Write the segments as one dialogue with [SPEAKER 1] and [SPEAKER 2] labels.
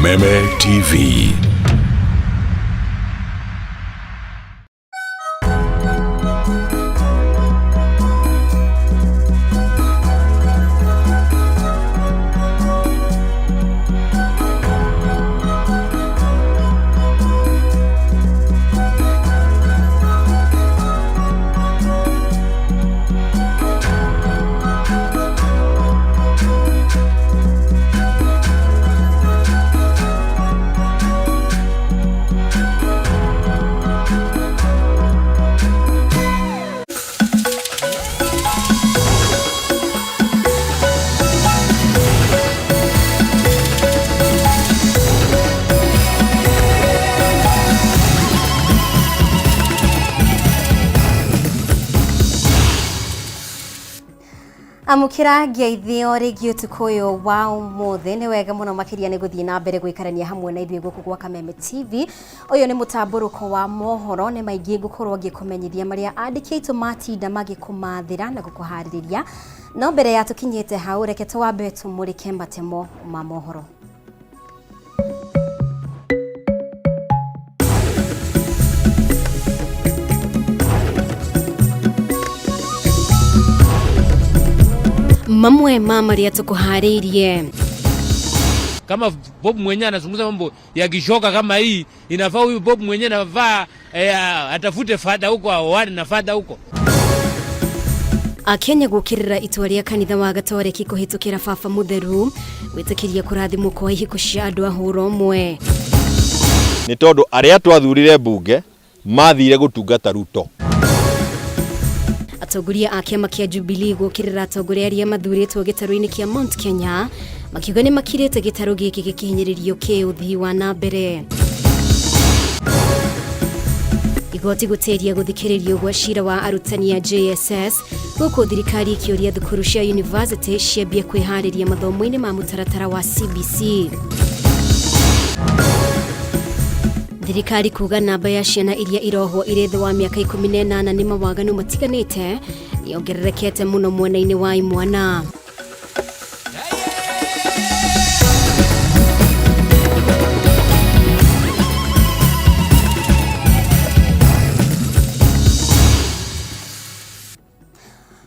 [SPEAKER 1] Kameme TV.
[SPEAKER 2] Amukira geithio regio tukoyo wa umothe ni wega muno makiria ni guthii na mbere gwikarania hamwe na ithuĩ guku gwa Kameme TV. Uyu ni Mutamburuko Wa Mohoro, ni maingi ngukorwo ngikumenyithia maria andiki aitu matinda magikumathira na gukuhaririria. No mbere ya tukinyite hau reke twambe tumurike matemo ma mohoro. Mamwe mama ria tukuharirie.
[SPEAKER 3] Kama Bob mwenyewe anazungumza mambo ya kishoka kama hii, inafaa huyu Bob mwenyewe anafaa atafute fada huko au wani na fada huko.
[SPEAKER 2] Akenya gukirira itua ria kanitha wa Gatoreki kuhitukira baba mutheru gwitikiria kurathimwo kwa ihiko cia andu ahuro mwe.
[SPEAKER 4] Ni tondu aria twathurire bunge mathire gutungata Ruto.
[SPEAKER 2] Atongoria a kiama kia Jubilee gukirira atongoria aria mathuritwo gitaru-ini kia Mount Kenya makiuga ni makirite gitaru giki gikihinyiririo ki uthii wa na mbere. Igoti guteria guthikiririo gwa cira wa arutani ya JSS guku thirikari ikiuria thukuru cia university ciambie kwihariria mathomo-ini ma mutaratara wa CBC. Thirikari kuga namba ya ciana iria irohwo iri thi wa miaka 18 ni mawaganu matiganite yongererekete muno mwena-ini wa imwana.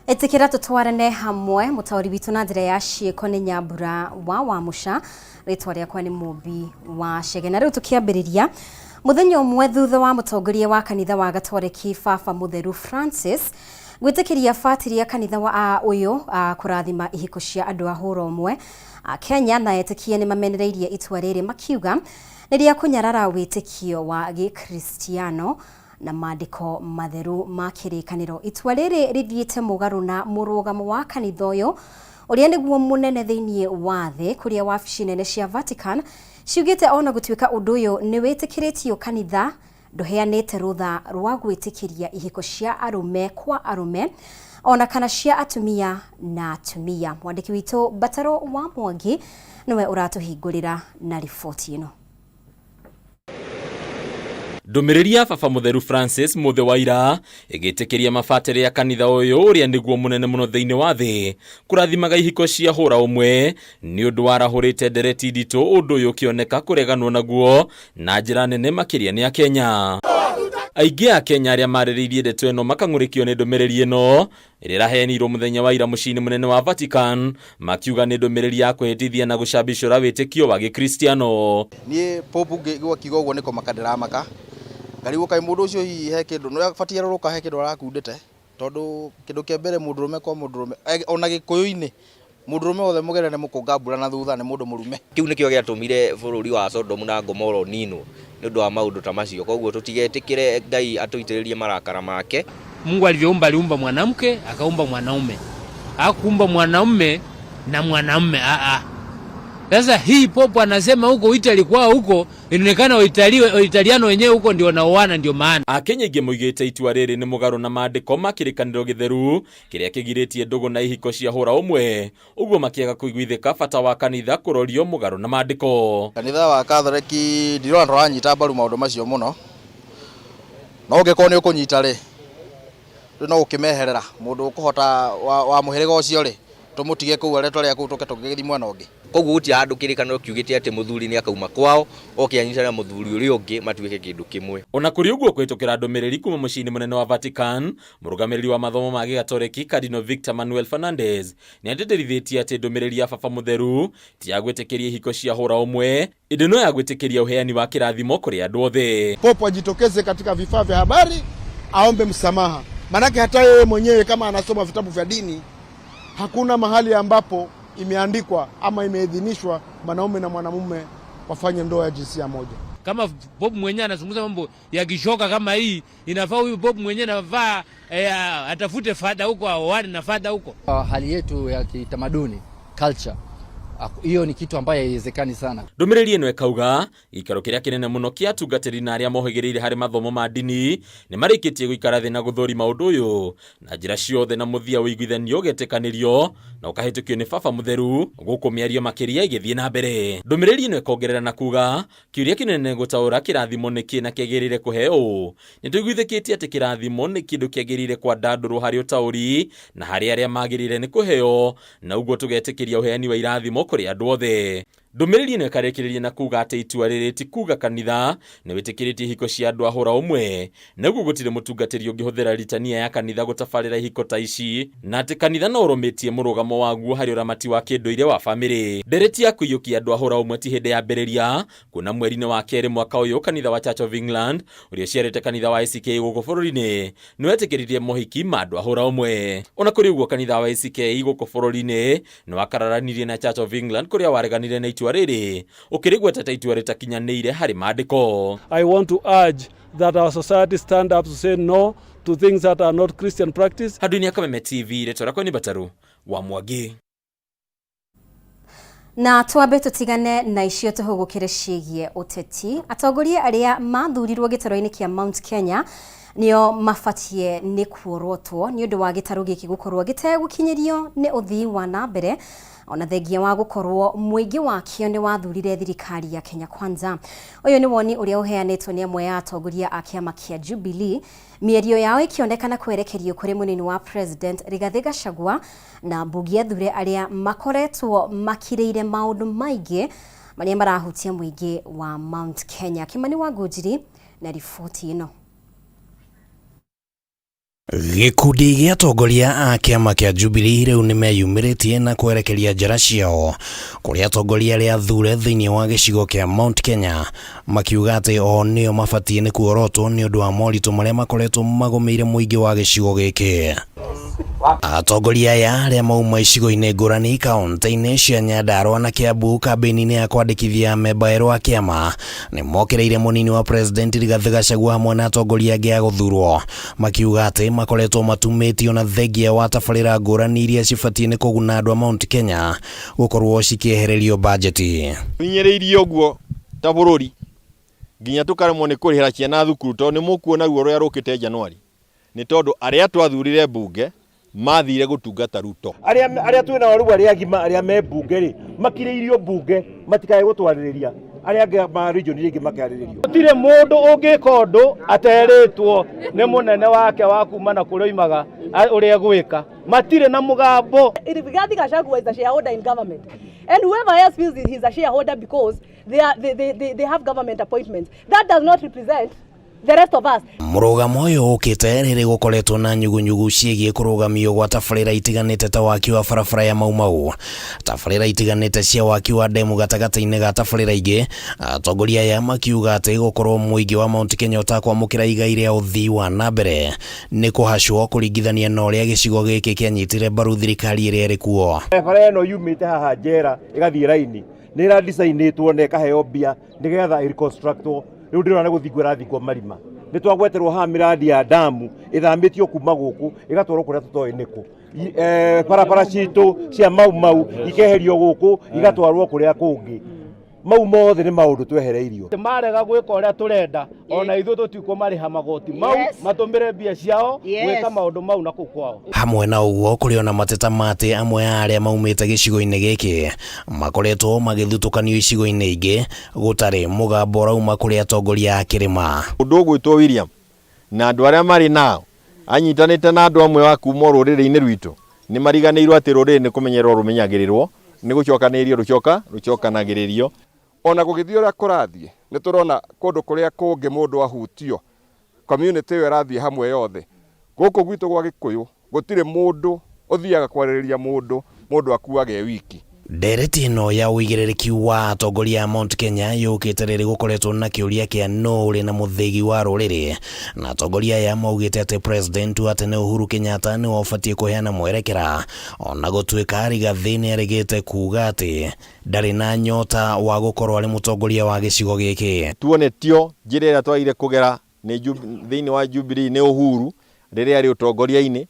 [SPEAKER 2] Etikira tutwarane hamwe mutauri witu na njira ya ciiko ni Nyambura wa Musha ritwa riakwa ni Mubi wa Shege. Na riu tukiambiriria muthenya umwe thutha wa mutongoria wa kanitha wa Gatoreki baba mutheru Francis gwitikiria fatiri ya kanitha wa uyu kurathima ihiko cia andu ahuro mwe, Kenya na etikia ni mamenereirie itua riri makiuga ni ria kunyarara witikio wa gikristiano na maandiko matheru ma kirikaniro. Itua riri rithiite mugaru na murugamo wa kanitha uyu uria niguo munene thiini wa thi, kuria wabici nene cia Vatican ciugite ona gutwika undu uyu ni witikiritio kanitha nduheanite rutha rwa gwitikiria ihiko cia arume kwa arume ona kana cia atumia na atumia. Mwandiki witu Bataro wa Mwangi niwe uratuhingurira na ripoti ino.
[SPEAKER 5] Ndumiriria baba mutheru Francis muthe wa ira igitikiria mafatiri ya kanitha uyu uria niguo munene muno thiini wa thi kurathimaga ihiko cia hura umwe ni undu warahurite ndereti nditu undu uyu kioneka kureganwo naguo na njira nene makiria ni a Kenya. Aingi a Kenya aria mariririe ndeto ino makang'urikio ni ndumiriri ino irirahenirwo muthenya wa ira mucini munene wa Vatican makiuga ni ndumiriri ya kwihitithia na gucambicura witikio wa gikristiano.
[SPEAKER 6] Ni popu gwa kigo uguo niko makadira maka gariwo kai mundu ucio he kindu no abatie ruka he kindu arakundite tondu kindu kia mbere mundurume kwa mundurume ona gikuyu-ini mundurume othe mugerene mukungambura na thutha ni mundu murume.
[SPEAKER 7] Kiu nikio giatumire bururi wa Sodom na Gomora nino ni undu wa maundu ta macio, koguo tutigetikire Ngai atuitiririe marakara make.
[SPEAKER 3] Mungu alivyoumba aliumba mwanamke akaumba mwanaume, hakuumba mwanaume na mwanamume. Sasa hii popo anasema huko Italy kwa huko inaonekana Waitaliano wenyewe huko ndio wanaoana, ndio maana.
[SPEAKER 5] Akenya ingi moigite itua riri ni mugaru na maandiko ma kirikaniro githeru kiria kigiritie ndugu na ihiko cia hura umwe, uguo makiaga kuiguithika bata wa kanitha kurorio mugaru na maandiko.
[SPEAKER 6] Kanitha wa Gatoreki ndirona ranyita mbaru maundu macio muno, no ngeko ni ukunyita ri no ukimeherera mundu ukuhota wa muhiriga ucio ri tumutige ku areto ria ku tuke tugithimwa nongi
[SPEAKER 7] koguo guti handu kirikaniro kiugite ati muthuri ni akauma kwao oke anyitana muthuri uri ungi matuike kindu kimwe.
[SPEAKER 5] Ona kuri uguo kwitukira ndumiriri kuma mucini munene wa Vatican, murugamiriri wa mathomo ma Gigatoreki Cardinal Victor Manuel Fernandez ni andirithitie ati ndumiriri ya baba mutheru ti agwitikiria hiko cia hura umwe, indi no yagwitikiria uheani wa kirathimo kuri andu othe.
[SPEAKER 1] Popo ajitokeze katika vifaa vya habari aombe msamaha, manake hata yeye mwenyewe kama anasoma vitabu vya dini hakuna mahali ambapo imeandikwa ama imeidhinishwa mwanaume na mwanamume wafanye ndoa ya jinsia moja.
[SPEAKER 3] Kama Bob mwenyewe anazungumza mambo ya kishoka kama hii, inafaa huyu Bob mwenyewe anafaa atafute fadha huko au wani na fadha huko.
[SPEAKER 8] Hali yetu ya kitamaduni, culture, hiyo ni kitu ambayo haiwezekani sana.
[SPEAKER 5] Ndumiriri eno ekauga ikaro kiria kinene muno kia tungatiri na aria mohigereire hari mathomo ma dini ni marikitie guikara thina guthori maundu uyu na njira ciothe na muthia uiguithanio getekanirio na ukahitukio ni baba mutheru guku miario makiria igithie na mbere. Ndumiriri eno ekongerera na kuga kiuria kinene gutaura kirathimo ni kina kiagirire kuheo ni tuiguithikitie ati kirathimo ni kindu kiagirire kwa ndanduru hari utauri na hari aria magirire ni kuheo na uguo tugetikiria uheani wa irathimo kuri andu othe. Ndumiriri eno ekarekereria na kuga ati itua riri ti kuga kanitha ni witikiritie hiko cia andu ahura umwe na uguo gutire mutungatiri ungihuthira ritania ya kanitha gutabarira hiko ta ici na ati kanitha no urumitie murugamo waguo hari uramati wa kinduire wa family. Ndereti ya kuiyukia andu ahura umwe ti hindi ya mberiria kuna mweri-ini wa keri mwaka uyu kanitha wa Church of England uria ciarite kanitha wa ACK guku bururi-ini ni wetikiririe mohiki ma andu ahura umwe. Ona kuri uguo kanitha wa ACK guku bururi-ini ni wakararanirie na Church of England kuria wareganire na riri ukirigweta itua ritakinyanire hari maandiko.
[SPEAKER 9] I want to urge that our society stand up to say no to things that are not Christian practice.
[SPEAKER 5] Hadunia Kameme TV retora kwa ni Bataru wa Mwagi.
[SPEAKER 2] Na twambe tutigane na icio tuhugukire ciigie uteti. Atongoria aria mathurirwo gitaro-ini kia Mount Kenya nio mafatie ni kuorotwo ni undu wa gitaro giki gukorwo gitegukinyirio ni uthii wa na mbere ona thengia wa gukorwo muingi wakio ni wathurire thirikari ya Kenya Kwanza. Uyu ni woni uria uheanitwo ni amwe ya atongoria a kiama kia Jubilee, mierio yao ikionekana kwerekerio kuri munini wa president Rigathi Gachagua na mbunge athure aria makoretwo makiriire maundu maingi maria marahutia muingi wa Mount Kenya. Kimani wa Ngujiri na ripoti ino.
[SPEAKER 10] Gikundi gia atongoria a kiama kia Jubilee riu nimeyumiritie na kwerekeria njara ciao kuri atongoria aria athure thiini wa gicigo kia Mount Kenya makiuga ati o nio mafatie ni kuorotwo ni undu wa moritu maria makoretwo magomeire muingi wa gicigo giki. Atongoria aya aria mauma icigo-ini ngurani kaunti-ini cia Nyandarua na Kiambu kambeni-ini ya kwandikithia memba erũ a kiama ni mokireire munini wa president Rigathi Gachagua hamwe na atongoria angĩ a guthurwo makiuga ati makoretwo matumitio na thengia wa tabarĩra ngũrani iria cibatie ni kũguna andũ a Mount Kenya gukorwo cikiehererio bajeti.
[SPEAKER 4] Winyereirie ũguo ta bũrũri nginya tukaremwo ni kũrĩhĩra ciana thukuru tondũ nĩ mũkuona ruo rũrĩa rũkĩte Januari ni tondu aria twathurire bunge mathire gutungata Ruto.
[SPEAKER 11] Aria twina waru aria gima aria me bunge ri makireirio bunge matikae gutwaririria aria nge ma region ringi makariririo. Gutire mundu ungika undu ateritwo ni munene wake wa kuma na kuroimaga uria gwika matire na mugambo.
[SPEAKER 12] Rigathi Gachagua is a shareholder in government, and whoever else feels he's a shareholder because they have government appointments, that does not represent the rest of us.
[SPEAKER 10] Murugamo uyu ukite riri gukoretwo na nyugunyugu ciegie kurugamio gwa tabarĩra itiganite ta waki wa barabara ya Maumau, tabarĩra itiganite cia waki wa demu gatagata-inĩ ga tabarĩra ingĩ. Atongoria aya makiuga ati gukorwo muingi wa Mount Kenya utakwamũkĩra igai rĩa uthii wa na mbere ni kuhacwo kuringithania na ũrĩa gĩcigo gĩkĩ kĩanyitire mbaru thirikari ĩrĩa ĩrĩ kuo.
[SPEAKER 11] Bara ĩno yumĩte haha njera ĩgathiĩ raini nĩ ra design-ĩtwo na ĩkaheo mbia nĩgetha ĩreconstructwo. Riu ndirona guthingwo rathingwo marima ni twagweterwo ha miradi ya damu ithamitio kuma guku igatwarwo kuria tutoi niku barabara citu cia Maumau ikeherio guku igatwarwo kuria kungi. Mau mothe ni maundu twehereirio marega gwika uria turenda ona ithu tutiko mariha magoti mau matumire mbia ciao gwika maundu mau na kuu kwao.
[SPEAKER 10] Hamwe na uguo kuri ona mateta mate amwe aria maumite gicigo-ini giki makoretwo magithutukanio icigo-ini ingi gutari mugambo rauma kuri atongoria a kirima.
[SPEAKER 4] Undu gwitwo William na andu aria mari nao anyitanite na andu amwe wa kuma ruriri-ini rwitu ni mariganirwo ati ruriri ni kumenyerwo rumenyagirirwo nĩ gũcokanĩrĩrio rũcokanagĩrĩrio.
[SPEAKER 13] Ona gũgĩthiĩ ũrĩa kũrathiĩ nĩ tũrona kũndũ kũrĩa kũngĩ mũndũ ahutio community ĩyo ĩrathiĩ hamwe yothe. Gũkũ gwitũ gwa Gĩkũyũ gũtirĩ mũndũ ũthiaga kwarĩrĩria mũndũ akuage wiki.
[SPEAKER 10] Ndereti ĩno ya ũigĩrĩrĩki wa atongoria a Mount Kenya yũkĩte rĩrĩ gũkoretwo na kĩũria kĩa no ũrĩ na mũthĩgi wa rũrĩrĩ, na atongoria aya maugĩte atĩ president wa tene Uhuru Kenyatta nĩ ũbatiĩ kũheana mwerekera, ona gũtuĩka Rigathĩ nĩ arĩgĩte kuuga atĩ ndarĩ na nyota wa gũkorwo arĩ mũtongoria wa gĩcigo gĩkĩ.
[SPEAKER 4] Tuonetio njĩra ĩrĩa twagĩrĩire kũgera thĩinĩ wa Jubilee nĩ Uhuru rĩrĩa arĩ ũtongoria-inĩ,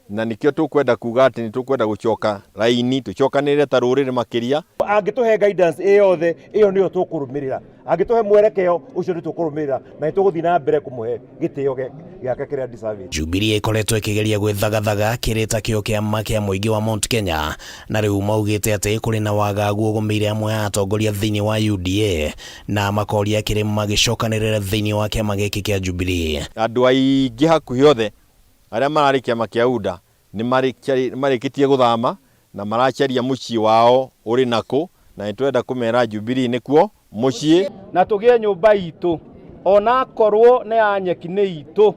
[SPEAKER 4] na nikio tukwenda kuga atĩ nĩ tukwenda gũcoka raini tucokanĩrĩre ta rũrĩrĩ makĩria.
[SPEAKER 11] Angĩtũhe guidance ĩyothe ĩyo nĩyo tũkũrũmĩrĩra, angĩtũhe mwerekeo ũcio nĩ tũkũrũmĩrĩra, na tũgũthiĩ na mbere kũmũhe gĩtĩo gĩake kĩrĩa deserve.
[SPEAKER 10] Jubilee ĩkoretwo ĩkĩgeria gwĩthagathaga kĩrĩta kĩo kĩama kĩa mũingĩ wa Mount Kenya, na rĩu maugĩte atĩ kũrĩ na wagagu ũgũmĩire amwe a atongoria thĩinĩ wa UDA, na makoria kĩrĩ magĩcokanĩrĩra thĩinĩ wa kĩama gĩkĩ kĩa Jubilee.
[SPEAKER 4] Andũ aingĩ hakuhĩ othe arĩa mararĩ kĩama kĩa UDA nĩ marĩkĩtie gũthama na maracaria mũciĩ wao ũrĩ nakũ, na nĩtwenda kũmera Jubilee nĩkuo mũciĩ,
[SPEAKER 14] na tũgĩe nyũmba itũ ona korwo nĩ ya nyeki nĩ itũ,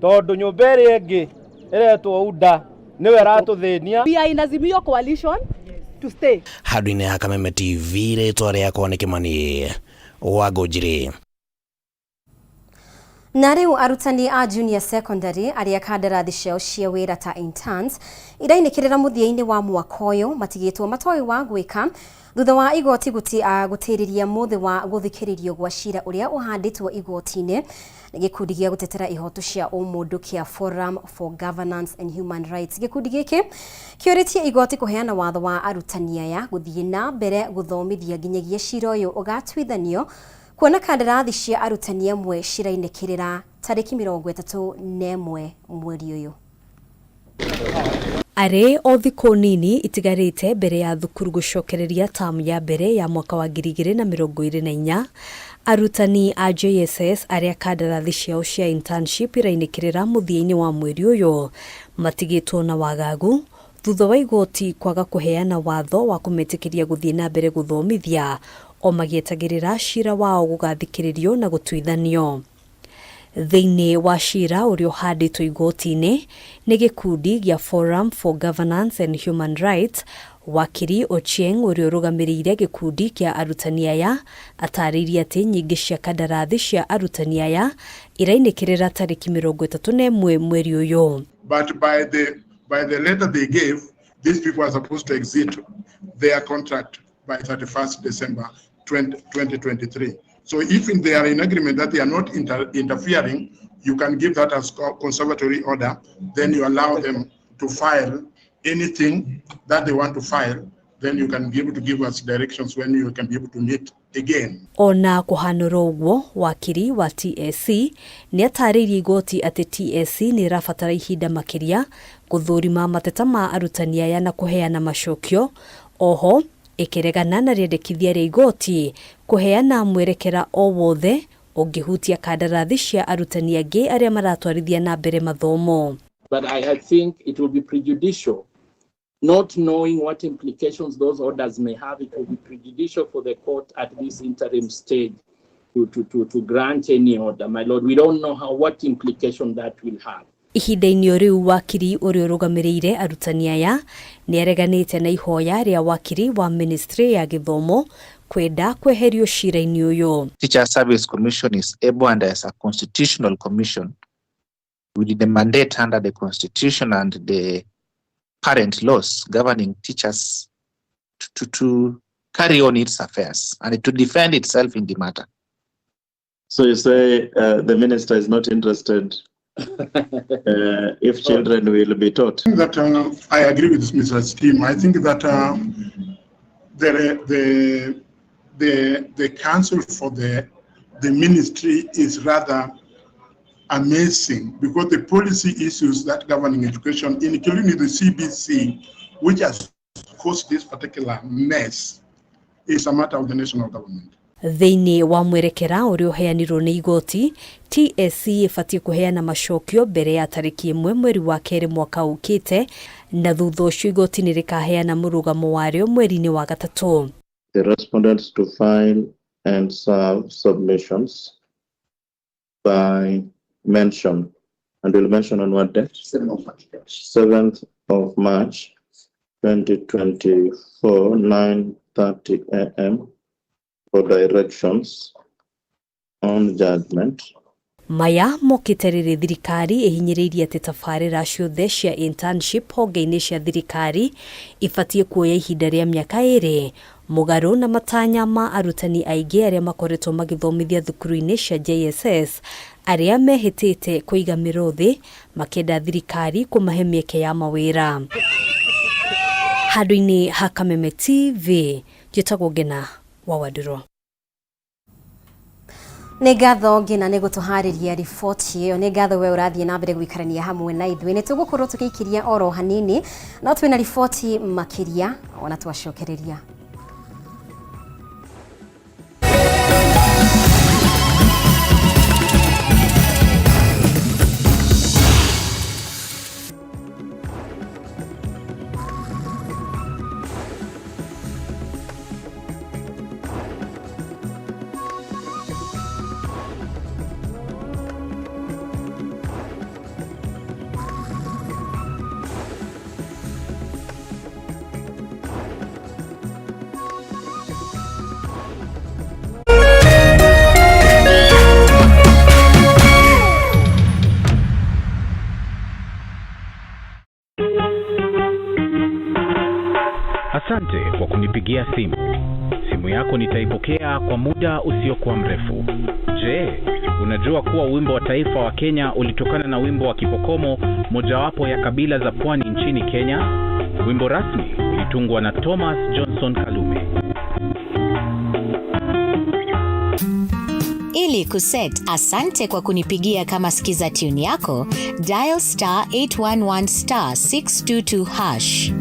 [SPEAKER 14] tondũ nyũmba ĩrĩa ĩngĩ ĩretwo UDA nĩwe ratũthĩnia.
[SPEAKER 12] We are in Azimio coalition to stay.
[SPEAKER 10] Handũ-inĩ ha Kameme TV, rĩtwa rĩakwa nĩ Kĩmani Wangũnjiri.
[SPEAKER 2] Na rĩu arutani a junior secondary arĩa kandarathi ciao cia wĩra ta interns irainĩkĩrĩra mũthia-inĩ wa mwaka ũyũ matigĩtwo matoĩ wa gwĩka thutha wa igoti gũtĩrĩria mũthĩ wa gũthikĩrĩrio gwa cira ũrĩa ũhandĩtwo igoti-inĩ nĩ gĩkundi gĩa gũtetera ihoto cia ũmũndũ kĩa Forum for Governance and Human Rights. Gĩkundi gĩkĩ kĩũrĩtie igoti kũheana watho wa arutani aya gũthiĩ na mbere gũthomithia nginyagia cira ũyũ ũgatuithanio, kuona kandarathi cia arutani amwe cirainĩkĩrĩra tarĩki 31 mweri ũyũ.
[SPEAKER 15] Arĩ o thikũ nini itigarĩte mbere ya thukuru gũcokereria tamu ya mbere ya mwaka wa 2024, arutani a JSS arĩa kandarathi ciao cia internship irainĩkĩrĩra mũthia-inĩ wa mweri ũyũ matigĩtwo na wagagu thutha wa igoti kwaga kũheana watho wa kũmetĩkĩria gũthiĩ na mbere gũthomithia, o magĩetagĩrĩra cira wao gũgathikĩrĩrio na gũtuithanio. Thĩinĩ wa cira ũrĩa ũhandĩtwo igoti-inĩ nĩ gĩkundi gĩa Forum for Governance and Human Rights, wakiri Ochieng ũrĩa ũrũgamĩrĩire gĩkundi kĩa arutani aya atarĩirie atĩ nyingĩ cia kandarathi cia arutani aya irainĩkĩrĩra tarĩki 31 mweri ũyũ.
[SPEAKER 16] But by the letter they gave, these people are supposed to exit their contract by 31st December 2023. So if they are in agreement that they are not interfering, you can give that as conservatory order. Then you allow them to file anything that they want to file. Then you can be able to give us directions when you can be able to meet again.
[SPEAKER 15] Ona kũhanũra ũguo, wakiri wa TSC nĩ atarĩirie igoti atĩ TSC nĩ ĩrabatara ihinda makĩria gũthũrima mateta ma arutani aya na kũheana macokio. Oho ĩkĩregana na rĩendekithia rĩa igoti kũheana mwerekera o wothe ũngĩhutia kandarathi cia arutani angĩ arĩa maratwarithia na mbere mathomo.
[SPEAKER 17] But I think it will be prejudicial, not knowing what implications those orders may have. It will be prejudicial for the court at this interim stage to grant any order. My lord, we don't know what implication that will have.
[SPEAKER 15] Ihinda-inĩ rĩu wakiri ũrĩa ũrũgamĩrĩire arutani aya nĩ areganĩte na ihoya rĩa wakiri wa Ministry ya Gĩthomo kwenda kweherio cira-inĩ ũyũ.
[SPEAKER 18] Teacher Service Commission is able, and as a constitutional commission with the mandate under the constitution and the current laws governing teachers to carry on its affairs and to defend itself in the matter.
[SPEAKER 19] So you say the minister is not interested if children will be taught?
[SPEAKER 16] That I agree with Mr. Steam. I think that the council for the ministry is rather amazing, because the policy issues that governing education, including the CBC, which has caused this particular mess, is a matter of the national government.
[SPEAKER 15] Thĩinĩ wa mwerekera ũrĩa ũheanirwo nĩ igoti, TSC ĩbatiĩ kũheana macokio mbere ya tarĩki 1 mweri wa kerĩ mwaka ũkĩte, na thutha ũcio igoti nĩ rĩkaheana mũrũgamo warĩo mweri-inĩ wa gatatũ.
[SPEAKER 19] The respondents to file and serve submissions by mention, and we'll mention on what date? 7th of March 2024, 9:30 a.m. for directions on judgment.
[SPEAKER 15] Maya mokĩte rĩrĩ thirikari ĩhinyĩrĩirie atĩ tabarĩra ciothe cia internship honge-inĩ cia thirikari ibatiĩ kuoya ihinda rĩa mĩaka 2 mũgarũ na matanya ma arutani aingĩ arĩa makoretwo magĩthomithia thukuru-inĩ cia JSS arĩa mehĩtĩte kũiga mĩrothi makĩenda thirikari kũmahe mĩeke ya mawĩra. Handũ-inĩ ha Kameme TV, njĩtagwo Ngina wa Waduro.
[SPEAKER 2] Nĩ ngatho Ngina nĩ gũtũharĩria riboti ĩyo. Nĩ ngatho we ũrathiĩ na mbere gũikarania hamwe na ithuĩ. Nĩ tũgũkorwo tũgĩikĩria oro hanini, no twĩna riboti makĩria ona twacokereria.
[SPEAKER 20] Asante kwa kunipigia simu. Simu yako nitaipokea kwa muda usiokuwa mrefu. Je, unajua kuwa wimbo wa taifa wa Kenya ulitokana na wimbo wa Kipokomo, mojawapo ya kabila za pwani nchini Kenya? Wimbo rasmi ulitungwa na Thomas Johnson Kalume.
[SPEAKER 21] Ili kuset asante kwa kunipigia kama skiza tune yako, dial *811 *622#.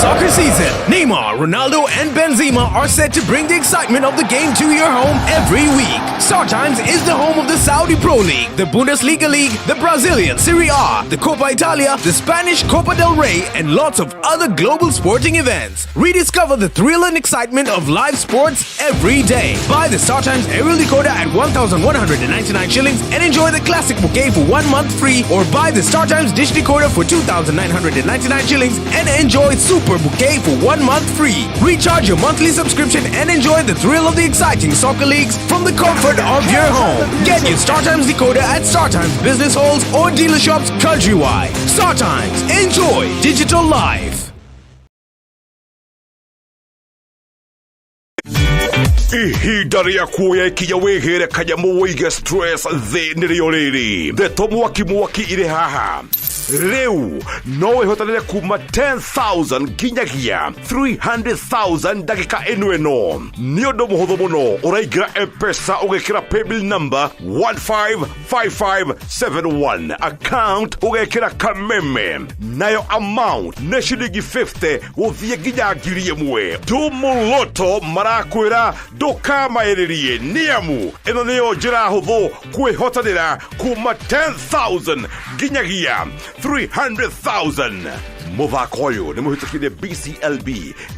[SPEAKER 22] Soccer season, Neymar, Ronaldo, and Benzema are set to bring the excitement of the game to your home every week. StarTimes is the home of the Saudi Pro League, the Bundesliga League, the Brazilian Serie A, the Copa Italia, the Spanish Copa del Rey, and lots of other global sporting events. Rediscover the thrill and excitement of live sports every day. Buy the StarTimes aerial decoder at 1,199 shillings and enjoy the classic bouquet for 1 month free, or buy the StarTimes dish decoder for 2,999 shillings and enjoy Super Bouquet for 1 month free. Recharge your monthly subscription and enjoy the thrill of the exciting soccer leagues from the comfort of your home. Get your StarTimes decoder at StarTimes business halls or dealer shops countrywide. StarTimes. Enjoy digital life.
[SPEAKER 23] Ihinda rĩa kuoya ikinya wĩgĩre kanyamu wĩige stress thĩ nĩrĩo rĩrĩ. Ndeto mwaki irĩ haha. Rĩu no wĩhotanĩre kuma 10,000 nginyagia 300,000 ndagĩka ĩno. Nĩ ũndũ mũhũthũ mũno, ũraingĩra M-Pesa ũgekĩra paybill number 155571, account ũgekĩra Kameme, nayo amount nĩ ciringi 50 gũthiĩ nginya 1,000. Tumuloto marakwĩra ndũkamaĩrĩrie nĩamu ĩno nĩyo njĩra hũthũ kwĩhotanĩra kuma 10,000 nginyagia 300,000. Mũthako ũyũ nĩ mũhĩtũkĩire BCLB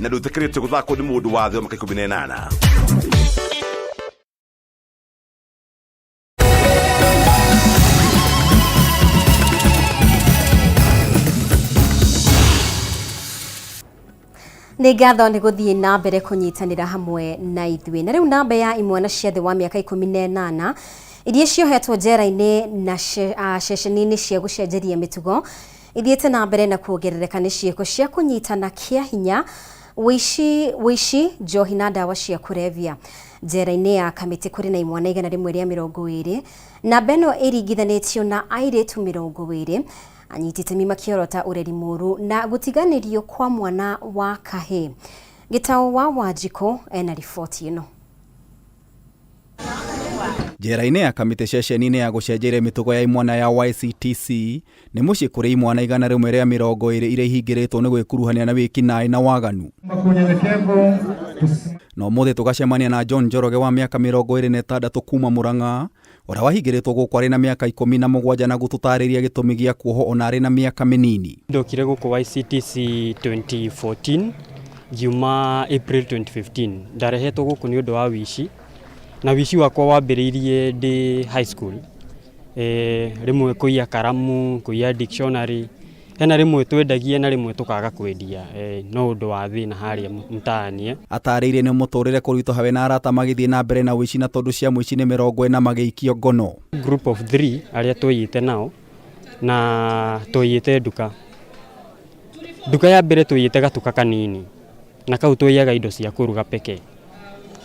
[SPEAKER 23] na ndũtĩkĩrĩte gũthakwo nĩ mũndũ wa thĩ wa mĩaka 18.
[SPEAKER 2] Nĩ ngatho nĩ gũthiĩ na mbere kũnyitanĩra hamwe na ithuĩ. Na rĩu namba ya imwana cia thĩ wa mĩaka 18 iria ciohetwo njera-inĩ na ceceni-inĩ cia gũcenjeria mĩtugo ithiĩte na mbere na kuongerereka nĩ ciĩko cia kũnyitana kĩa hinya, wĩici, njohi na ndawa cia kũrebia. Njera-inĩ ya Kamĩtĩ kũrĩ na imwana 120. Namba ĩno ĩringithanĩtio na airĩtu 20 anyiti itemi makĩorota ũreri mũru na gũtiganĩrio kwa mwana wa kahĩ. Gĩtaũ wa Wanjikũ ena riboti ĩno.
[SPEAKER 1] Njera-inĩ ya kamĩtĩ ceceni-inĩ ya gũcenjeria mĩtugo ya imwana ya YCTC nĩ mũciĩ kũrĩ imwana 100 rĩa 20 iria ihingĩrĩtwo nĩ gwĩkuruhania na wĩki-naĩ na waganu. No mũthĩ tũgacemania na John Njoroge wa mĩaka 26 kuma Murang'a, ũrĩa wahingĩrĩtwo gũkũ arĩ na mĩaka 17 na gũtũtarĩria gĩtũmi gĩa kuoho ona arĩ na mĩaka mĩnini.
[SPEAKER 6] Ndokire gũkũ YCTC 2014 ngiuma April 2015. Ndarehetwo gũkũ nĩ ũndũ wa wici, na wici wakwa wambĩrĩirie ndĩ high school. Rĩmwe kũiya karamu, kũiya dictionary, hena rĩmwe twendagia na rĩmwe tũkaga kwendia, no ũndũ wa thĩna harĩa mtaani.
[SPEAKER 1] Atarĩirie nĩ mũtũrĩre kũritũha we na arata magĩthiĩ na mbere na wici na tondũ cia mũici nĩ 40 magĩikio ngono.
[SPEAKER 6] Group of 3 arĩa twĩyĩte nao na twĩyĩte nduka ya mbere twĩyĩte gatuka kanini, na kau tũiyaga indo cia kũruga peke.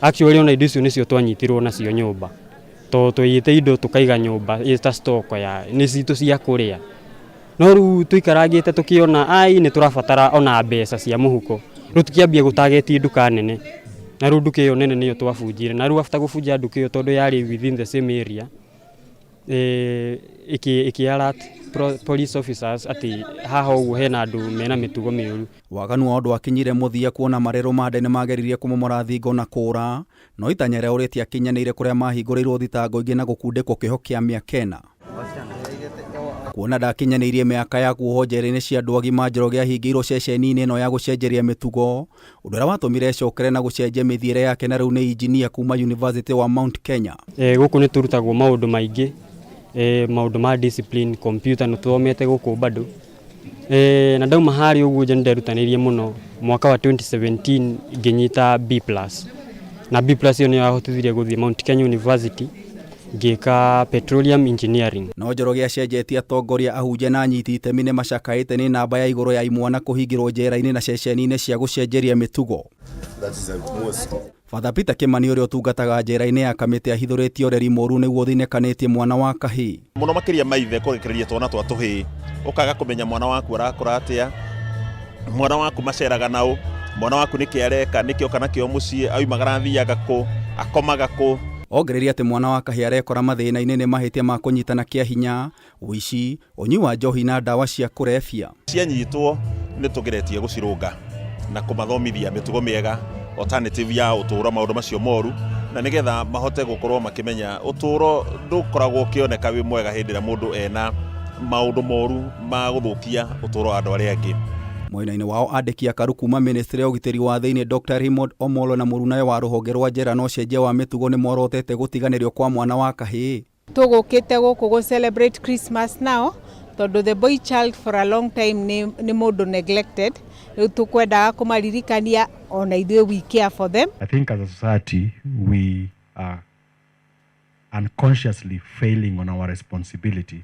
[SPEAKER 6] Actually ona indo icio nĩcio twanyitirwo nacio nyũmba, to twĩyĩte indo tũkaiga nyũmba ĩta stoko ya nĩ citũ cia kũrĩa. No rĩu tũikarangĩte tũkĩona nĩ tũrabatara ona mbeca cia mũhuko, rĩu tũkĩambia gũtagetie nduka nene, na rĩu nduka ĩyo nene nĩyo twabunjire, na rĩu after gũbunja nduka ĩyo tondũ yarĩ within the same area, alert police officers ati haha ũguo hena andũ mena mĩtugo mĩũru.
[SPEAKER 1] Waganu wa ũndũ wakinyire mũthia kuona marero mande nĩ mageririe kũmomora thingo na kũra, no itanya rĩao rĩtiakinyanĩire kũrĩa mahingũrĩirwo thitango ingĩ na gũkundĩkwo kĩoho kĩa mĩaka 4. Kuona ndakinyanĩirie mĩaka ya kuoho njera-inĩ cia andũ agima, Njoroge ahingĩirwo ceceni-inĩ ĩno ya gũcenjeria mĩtugo, ũndũ ũrĩa watũmire ecokere na gũcenjia mĩthiĩre yake, na rĩu nĩ injinia kuma University wa Mount Kenya.
[SPEAKER 6] Gũkũ nĩ tũrutagwo maũndũ maingĩ, maũndũ ma discipline, computer nĩ tũthomete gũkũ bado. Na ndauma harĩ ũguo nje nderutanĩirie mũno. Mwaka wa 2017 ngĩnyita B+, na B+ ĩyo nĩ yahotithirie gũthiĩ Mount Kenya University ngĩka petroleum engineering.
[SPEAKER 1] No Njoroge acenjetie atongoria, ahunjia na anyiti itemi nĩ macakaĩte nĩ namba ya igũrũ ya imwana kũhingĩrwo njera-inĩ na ceceni-inĩ cia gũcenjeria mĩtugo. Father Peter Kimani ũrĩa ũtungataga njera-inĩ ya kamĩtĩ ahithũrĩtie ũreri mũru nĩguo thĩnĩkanĩtie mwana wa kahĩĩ.
[SPEAKER 7] Mũno makĩria maithe kũrekereria twana twa tũhĩĩ, ũkaga kũmenya mwana waku arakũra atĩa, mwana waku maceraga naũ, mwana waku nĩkĩ areka, nĩkĩ oka nakĩo mũciĩ, aumagara athiaga kũ, akomaga kũ.
[SPEAKER 1] Ongereria atĩ mwana wa kahĩĩ arekora mathĩna-inĩ nĩ mahĩtia ma kũnyitana kĩa hinya, ũici, ũnyui wa njohi na ndawa cia kũrebia.
[SPEAKER 7] Cianyitwo nĩ tũgeretie gũcirũnga na kũmathomithia mĩtugo mĩega, alternative ya ũtũũro maũndũ macio moru, na nĩgetha mahote gũkorwo makĩmenya ũtũũro ndũkoragwo ũkĩoneka wĩ mwega hĩndĩ ĩrĩa mũndũ ena maũndũ moru ma gũthũkia ũtũũro wa andũ arĩa angĩ.
[SPEAKER 1] Mwena-inĩ wao andĩki akaru kuma Ministry ya ũgitĩri wa thĩinĩ Dr. Raymond Omolo na mũrunawe wa rũhonge rwa njera no cenjia wa mĩtugo nĩ morotete gũtiganĩrio kwa mwana wa kahĩĩ.
[SPEAKER 24] Tũgũkĩte gũkũ gũ celebrate Christmas now, tondũ the boy child for a long time nĩ mũndũ neglected. Rĩu tũkwendaga kũmaririkania ona ithuĩ we care for them.
[SPEAKER 25] I think as a society we are unconsciously failing on our responsibility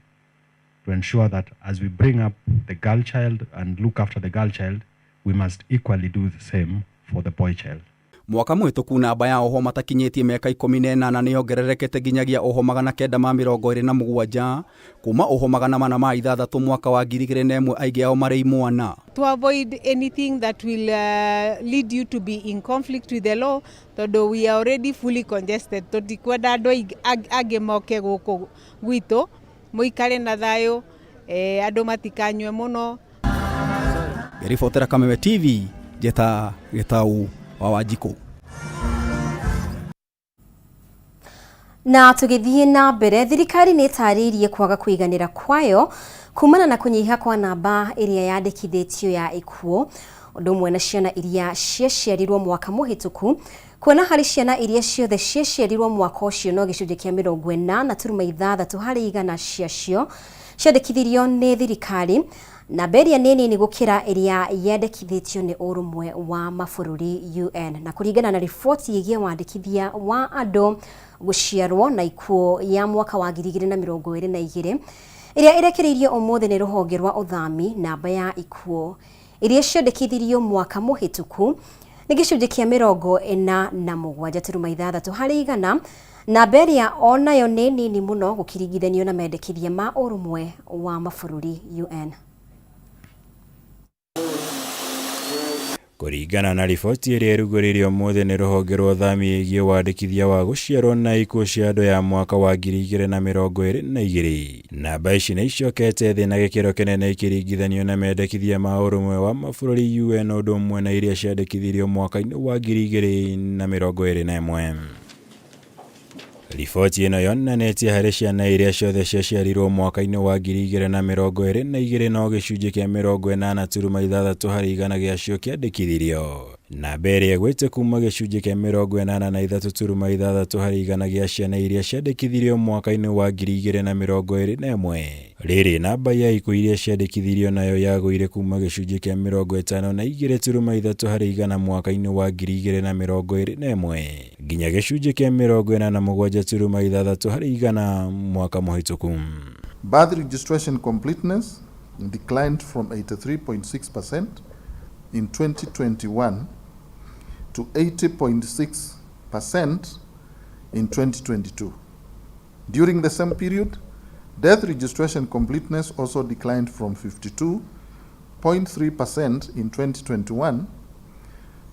[SPEAKER 25] to ensure that as we bring up the girl child and look after the girl child, we must equally do the same for the boy child.
[SPEAKER 1] Mwaka mũhĩtũku namba ya oho matakinyĩtie mĩaka 18 nĩ yongererekete nginyagia oho 927 kuma oho 406 mwaka wa 2001, aingĩ ao marĩ imwana.
[SPEAKER 24] To avoid anything that will lead you to be in conflict with the law, tondũ we are already fully congested, tũtikwenda andũ angĩ moke gũkũ gwitũ, mũikare na thayũ, andũ matikanyue mũno.
[SPEAKER 1] Ribotera Kameme TV, Jeta Gĩtaũ wa Wanjikũ.
[SPEAKER 2] Na tũgĩthiĩ na mbere, thirikari nĩ ĩtarĩirie kwaga kũiganĩra kwayo kumana na kũnyiha kwa namba ĩrĩa yandĩkithĩtio ya ikuũ, ũndũ ũmwe na ciana iria ciaciarirwo mwaka mũhĩtũku, kuona harĩ ciana iria ciothe ciaciarirwo mwaka ũcio no gĩcunjĩ kĩa 40.6 harĩ igana ciacio ciandĩkithirio nĩ thirikari, na beria nini ni gũkĩra ĩrĩa yandĩkithĩtio nĩ ũrũmwe wa mabũrũri UN. Na kũringana na riboti ĩgiĩ wandĩkithia wa andũ gũciarwo na ikuũ ya mwaka wa 2022 ĩrĩa ĩrekereirio ũmũthĩ nĩ rũhonge rwa ũthami, namba ya ikuũ iria ciandĩkithirio mwaka mũhĩtũku nĩ gĩcunjĩ kĩa 47.6 harĩ igana, na beria onayo nĩ nini mũno gũkĩringithanio na mendekithia ma ũrũmwe wa mabũrũri UN.
[SPEAKER 3] Kũringana na riboti ĩrĩa ĩrugũrĩire ũmũthĩ nĩ rũhonge rwa ũthami ĩgiĩ wandĩkithia wa gũciarwo na ikuũ cia andũ ya mwaka wa 2022. Namba ici nĩ icokete thĩ na gĩkĩro kĩnene ikĩringithanio na mendekithia ma ũrũmwe wa mabũrũri UN ũndũ ũmwe na iria ciandĩkithirio mwaka-inĩ wa 2021. Riboti ĩno yonanĩtie harĩ ciana iria ciothe ciaciarirwo mwaka-inĩ wa 2022 no gĩcunjĩ kĩa 80.6 harĩ igana gĩacio kĩandĩkithirio. Namba ĩrĩa ĩgwĩte kuma gĩcunjĩ kĩa 83.6 harĩ igana gĩa ciana iria ciandĩkithirio mwaka-inĩ wa 2021. Rĩrĩ namba ya ikuũ iria ciandĩkithirio nayo yagũire kuma gĩcunjĩ kĩa 52.3 harĩ igana mwaka-inĩ wa 2021 nginya gĩcunjĩ kĩa 47.6 harĩ igana mwaka mũhĩtũku.
[SPEAKER 5] Birth registration completeness declined from 83.6% in 2021 to 80.6% in 2022. During the same period, death registration completeness also declined from 52.3% in 2021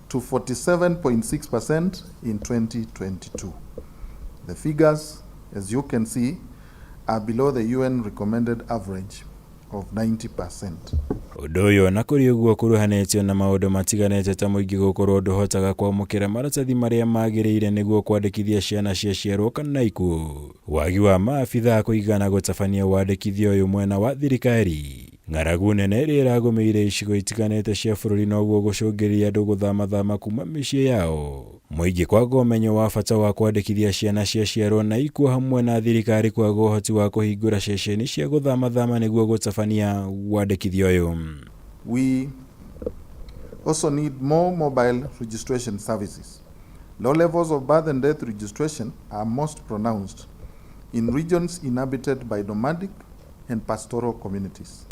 [SPEAKER 5] to 47.6% in 2022. The figures, as you can see, are below the UN recommended average of 90%.
[SPEAKER 3] Ũndũ ũyũ na kũrĩ ũguo kuruhanĩtio na maũndũ matiganĩte ta mũingĩ gũkorwo ndũhotaga kwamũkĩra maratathi marĩa magĩrĩire nĩguo kwandĩkithia ciana ciaciarwo kana ikuũ. Wagi wa maabithaa kũigana gũtabania wandĩkithia ũyũ mwena wa thirikari. Ng'aragu nene ĩrĩa ĩragũmĩire icigo itiganĩte cia bũrũri noguo gũcũngĩrĩria andũ gũthamathama kuma mĩciĩ yao. Mũingĩ kwaga ũmenyo wa bata wa kwandĩkithia ciana ciaciarwo na ikuũ hamwe na thirikari kwaga ũhoti wa kũhingũra ceceni cia gũthamathama nĩguo gũtabania wandĩkithia ũyũ.
[SPEAKER 5] We also need more mobile registration services. Low levels of birth and death registration are most pronounced in regions inhabited by nomadic and pastoral communities.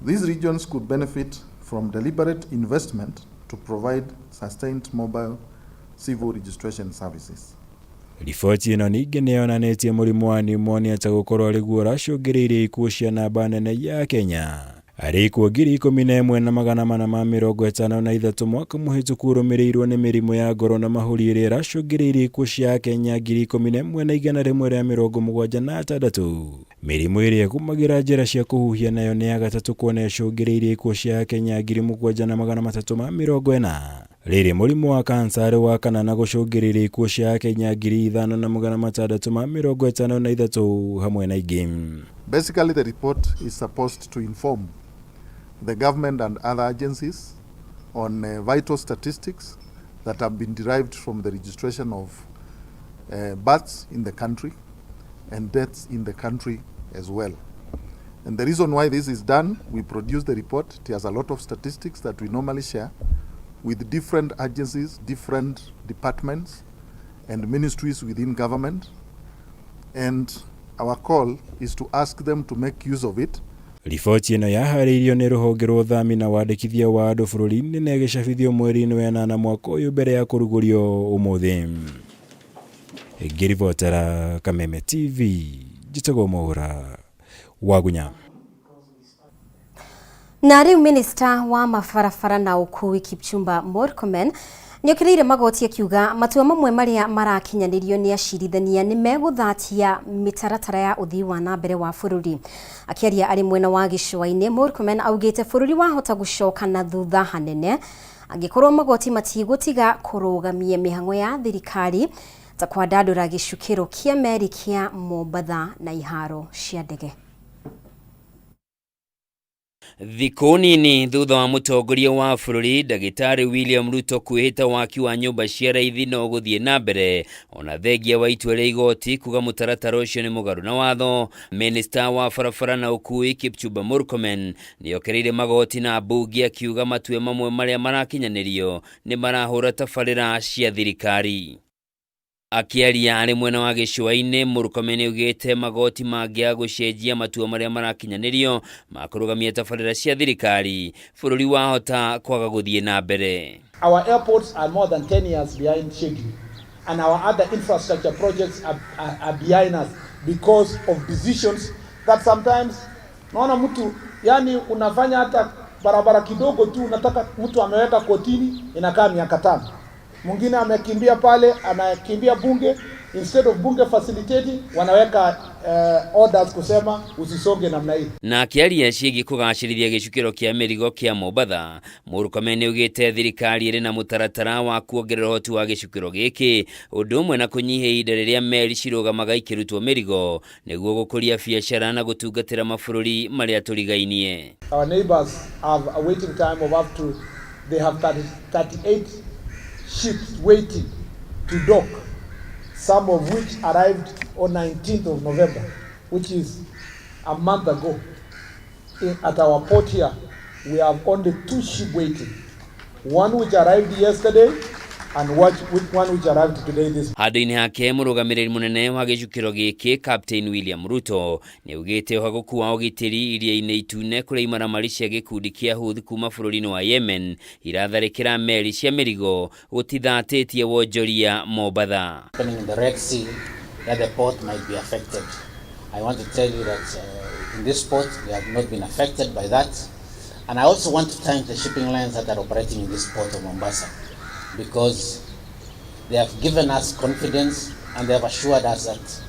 [SPEAKER 5] These regions could benefit from deliberate investment to provide sustained mobile civil registration services.
[SPEAKER 3] Riboti ĩno ningĩ nĩ yonanĩtie mũrimũ wa pneumonia ta gũkorwo arĩguo ũracũngĩrĩirie ikuũ cia namba nene ya Kenya. Arĩ ikuũ 11,453 mwaka mũhĩtũku ũrũmĩrĩirwo nĩ mĩrimũ ya ngoro na mahũri ĩrĩa ĩracũngĩrĩirie ikuũ cia Kenya 11,176. Mĩrimũ ĩrĩa ĩgũmagĩra njĩra cia kũhuhia nayo nĩ ya gatatũ kuona ĩcũngĩrĩirie ikuũ cia Kenya 7,340. Rĩrĩ mũrimũ wa kansa arĩ wa kana na gũcũngĩrĩria ikuũ cia Kenya 5,653 hamwe na ingĩ.
[SPEAKER 5] Basically, the report is supposed to inform the government and other agencies on vital statistics that have been derived from the registration of births in the country and deaths in the country as well. And the reason why this is done, we produce the report. It has a lot of statistics that we normally share with different agencies, different departments and ministries within government. And our call is to ask them to make use of it.
[SPEAKER 3] Riboti ĩno yaharĩirio nĩ rũhonge rwa ũthami na wandĩkithia wa andũ bũrũri-inĩ na ĩgĩcabithio mweri-inĩ wa ĩnana mwaka ũyũ mbere ya kũrugũrio ũmũthĩ. Ngĩribotera Kameme TV, njĩtagwo Mohoro Wagunya.
[SPEAKER 2] Na rĩu minista wa mabarabara na ũkuui Kipchumba Murkomen nĩokĩrĩire magoti akiuga matua mamwe marĩa marakinyanĩrio nĩ acirithania nĩ megũthatia mĩtaratara ya ũthii wa na mbere wa bũrũri. Akĩaria arĩ mwena wa gĩcũa-inĩ, Murkomen augĩte bũrũri wahota gũcoka na thutha hanene angĩkorwo magoti matigũtiga kũrũgamia mĩhang'o ya thirikari ta kwandandũra gĩcukĩro kĩa meri kĩa Mombatha na iharo cia ndege.
[SPEAKER 8] Thikũ nini thutha wa mũtongoria wa bũrũri Ndagĩtarĩ William Ruto kwĩhĩta waki wa nyũmba cia raithi no gũthiĩ na mbere ona thengia wa itua rĩa igoti kuga mũtaratara ũcio nĩ mũgarũ na watho, minista wa barabara na ũkuui Kipchumba Murkomen nĩokereire magoti na mbunge akiuga matua mamwe marĩa marakinyanĩrio nĩ marahũra tabarĩra cia thirikari. Akiaria arĩ mwena wa gĩcũa-inĩ, Murkomen augĩte magoti mangĩa gũcenjia matua marĩa marakinyanĩrio ma kũrũgamia tabarĩra cia thirikari bũrũri wahota kwaga gũthiĩ na mbere.
[SPEAKER 9] Our airports are more than 10 years behind schedule and our other infrastructure projects are behind us because of decisions that sometimes naona mtu yani unafanya hata barabara kidogo tu unataka mtu ameweka kotini inakaa miaka 5. Mwingine amekimbia pale, anakimbia bunge, instead of bunge facilitating wanaweka orders kusema usisonge namna hii.
[SPEAKER 8] Na akiaria ciĩgiĩ kũgacĩrithia gĩcukĩro kĩa mĩrigo kĩa Mombatha, Murkomen nĩaugĩte thirikari ĩrĩ na mũtaratara wa kuongerera ũhoti wa gĩcukĩro gĩkĩ, ũndũ ũmwe na kũnyihia ihinda rĩrĩa meri cirũgamaga ikĩrutwo mĩrigo nĩguo gũkũria biacara na gũtungatĩra mabũrũri marĩa tũrigainie.
[SPEAKER 9] Our neighbors have a waiting time of up to, they have 38 ships waiting to dock, some of which arrived on 19th of November, which is a month ago. At our port here, we have only 2 ships waiting. One which arrived yesterday and one which arrived today this.
[SPEAKER 8] Handũ-inĩ hake mũrũgamĩrĩri mũnene wa gĩcukĩro gĩkĩ Captain William Ruto nĩaugĩte ũhagũku wa ũgitĩri iria-inĩ itune kũrĩa imaramari cia gĩkundi kĩa hũthi kuma bũrũri-inĩ wa Yemen iratharĩkĩra meri cia mĩrigo gũtithatĩtie wonjoria Mombatha.
[SPEAKER 4] In the Red Sea, that the port might be affected. I want to tell you that in this port we have not been affected by that, and I also want to thank the shipping lines that are operating in this port of Mombasa, because they have given us confidence and they have assured us that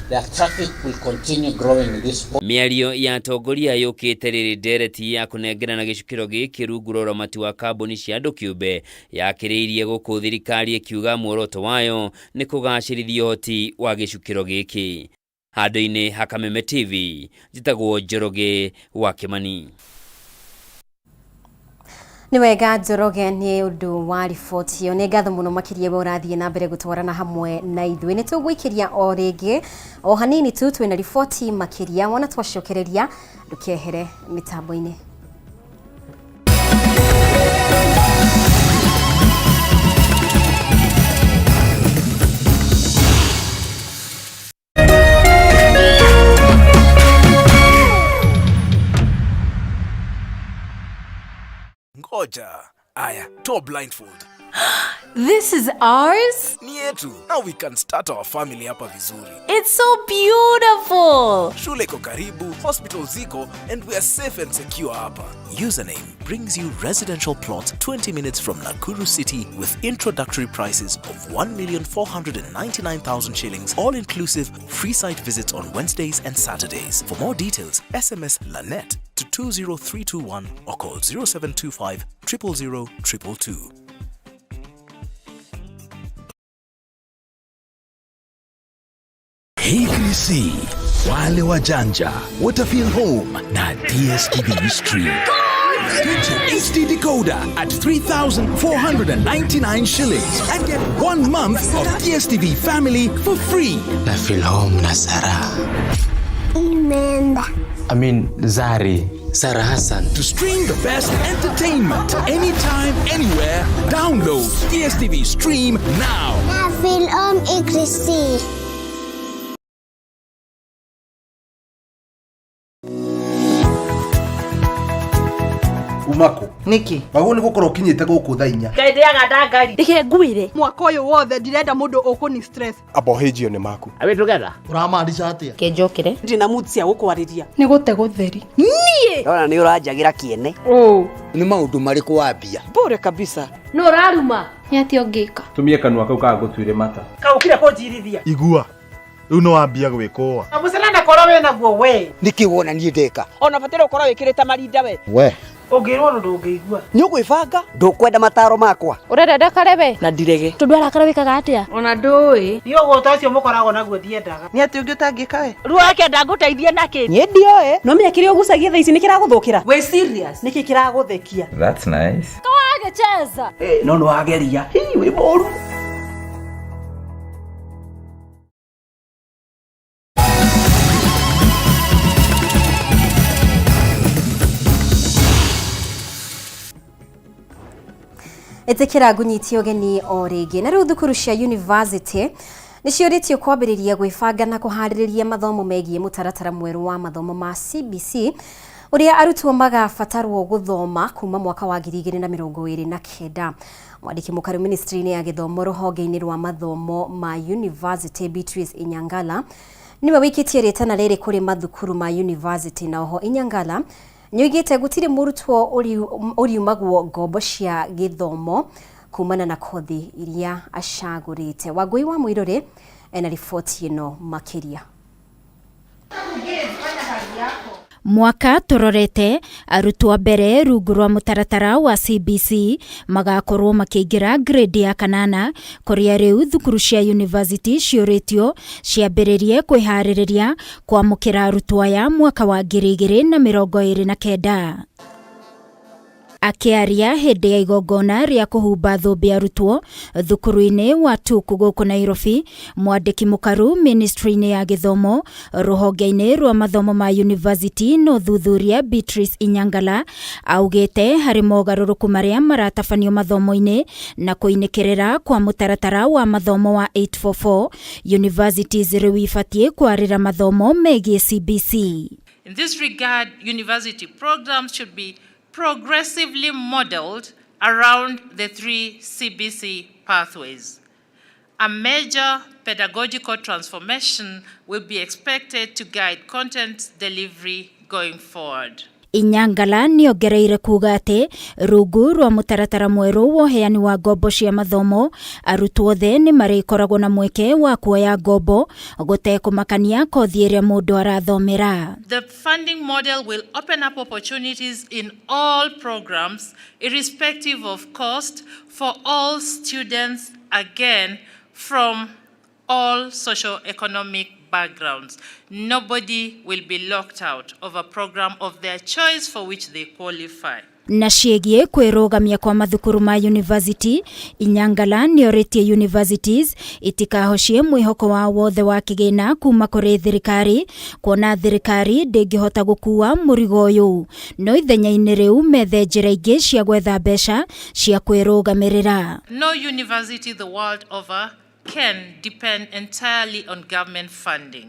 [SPEAKER 4] their traffic will continue growing in this port.
[SPEAKER 8] Mĩario ya atongoria yũkĩte rĩrĩ ndereti ya kũnengerana gĩcukĩro gĩkĩ rungu rwa ũramati wa kambuni cia andũ kĩũmbe yakĩrĩirie gũkũ thirikari ĩkiuga muoroto wayo nĩ kũgacĩrithia ũhoti wa gĩcukĩro gĩkĩ. Handũ-inĩ ha Kameme TV, njĩtagwo Njoroge wa Kĩmani.
[SPEAKER 2] Nĩ wega Njoroge nĩ ũndũ wa riboti ĩyo. Nĩ ngatho mũno makĩria we ũrathiĩ na mbere gũtwarana hamwe na ithuĩ. Nĩ tũgũikĩria o rĩngĩ o hanini tu twĩna riboti makĩria wona twacokereria ndũkehere mĩtambo-inĩ.
[SPEAKER 22] Ngoja. Aya, toa blindfold.
[SPEAKER 11] This is ours?
[SPEAKER 22] Ni yetu. Now we can start our family hapa vizuri.
[SPEAKER 11] It's so beautiful.
[SPEAKER 22] Shule iko karibu, hospital ziko, and we are safe and secure hapa.
[SPEAKER 12] Username brings you residential plot 20 minutes from Nakuru City with introductory prices of 1,499,000 shillings, all inclusive, free site visits on Wednesdays and Saturdays. For more details, SMS Lanet to 20321 or call 0725 000 222.
[SPEAKER 22] ABC, wale wajanja watafeel home na DSTV Stream. Get your HD decoder at 3,499 shillings and get 1 month of DSTV Family for free.
[SPEAKER 13] Na feel home na Sarah. Zari. Sarah Hassan.
[SPEAKER 22] To stream the best entertainment anytime, anywhere, download DSTV Stream now.
[SPEAKER 14] Na feel home Ikrisi.
[SPEAKER 26] Umako niki bago ni gukora ukinyite guku thainya
[SPEAKER 27] kaide ya gadagari
[SPEAKER 26] dike ngwire
[SPEAKER 27] mwaka uyu wothe ndirenda mundu ukuni stress
[SPEAKER 26] abohejio ni maku
[SPEAKER 27] awe together
[SPEAKER 26] uramaanisha atia
[SPEAKER 27] kenjokire ndina mutsia gukwariria
[SPEAKER 26] ni gute gutheri
[SPEAKER 27] nie
[SPEAKER 26] ona ni uranjagira kiene ni maundu mariku wambia
[SPEAKER 27] bure kabisa
[SPEAKER 26] no raruma
[SPEAKER 27] ni ati ongika
[SPEAKER 26] tumie kanwa kau ka gutuire mata
[SPEAKER 27] kaukire kujirithia
[SPEAKER 26] igua riu no wambia gwikoa
[SPEAKER 27] amuselanda kora we naguo we
[SPEAKER 26] niki wona nie ndeka
[SPEAKER 27] ona fatira ukora wikirita marinda we ongirwo ndo ndungigua
[SPEAKER 26] ni ugwibanga ndukwenda mataro makwa
[SPEAKER 27] urenda ndakarebe
[SPEAKER 26] na ndirege
[SPEAKER 27] tudwara karabikaga atia ona ndui ni ugota ucio mukorago naguo thiendaga ni ati ungi utangika we ruo yake ndaguteithie naki
[SPEAKER 26] ni ndioe
[SPEAKER 27] no menya kiri ugucagia thaa ici ni kiraguthukira we serious niki kiraguthekia
[SPEAKER 26] that's nice
[SPEAKER 27] kawage cheza
[SPEAKER 26] no wageria we moru
[SPEAKER 2] Etekera gunyitio geni o rĩngĩ na rĩu thukuru cia university nĩ ciũrĩtio kwambĩrĩria gwĩbanga na kũharĩrĩria mathomo megiĩ mũtaratara mwerũ wa mathomo ma CBC ũrĩa arutwo magabatarwo gũthoma kuma mwaka wa 2029. Mwandĩki mũkaru ministry-inĩ ya gĩthomo rũhonge-inĩ rwa mathomo ma university Beatrice Inyangala niwe wĩkĩtie rĩtana rĩrĩ kũrĩ mathukuru ma university na oho Inyangala nyoigite gutiri murutwo uriumagwo ngombo cia githomo kumana na kothi iria acagurite. Wangui wa Mwirore ena riboti ino makiria.
[SPEAKER 10] Mwaka tororete arutwo mbere rungu rwa mutaratara wa CBC magakorwo makiingira grade ya kanana kuria riu thukuru cia university cioritio ciambiririe kwihariria kwamukira arutwo aya mwaka wa 2029. Akiaria hindi ya igongona ria kuhumba thumbi arutwo thukuru-ini wa Tuku guku Nairobi, mwandiki mukaru ministry-ini ya githomo ruhonge-ini rwa mathomo ma university no thuthuria Beatrice Inyangala augite hari mogaruruku maria maratabanio mathomo-ini na kuinikirira kwa mutaratara wa mathomo wa 844 universities riu ibatie kwarira mathomo megie CBC.
[SPEAKER 15] In this regard, university programs should be progressively modeled around the 3 CBC pathways. A major pedagogical transformation will be expected to guide content delivery going forward.
[SPEAKER 10] Inyangala niongereire kuga ati rungu rwa mutaratara mweru wa heani wa ngombo cia mathomo arutwo othe ni marikoragwo na mweke wa kuoya ngombo gutekumakania kothi iria mundu arathomera.
[SPEAKER 15] The funding model will open up opportunities in all programs irrespective of cost for all students, again from all socio-economic backgrounds. Nobody will be locked out of a program of their choice for which they qualify.
[SPEAKER 10] Na ciegie kwirugamia kwa mathukuru ma university, Inyangala nioritie universities itikahocie mwihoko wa wothe wa kigina kuma kuri thirikari, kuona thirikari ndingihota gukua murigo uyu no ithenya-ini riu methe njira ingi cia gwetha mbeca cia kwirugamirira.
[SPEAKER 15] No university the world over can depend entirely on government funding.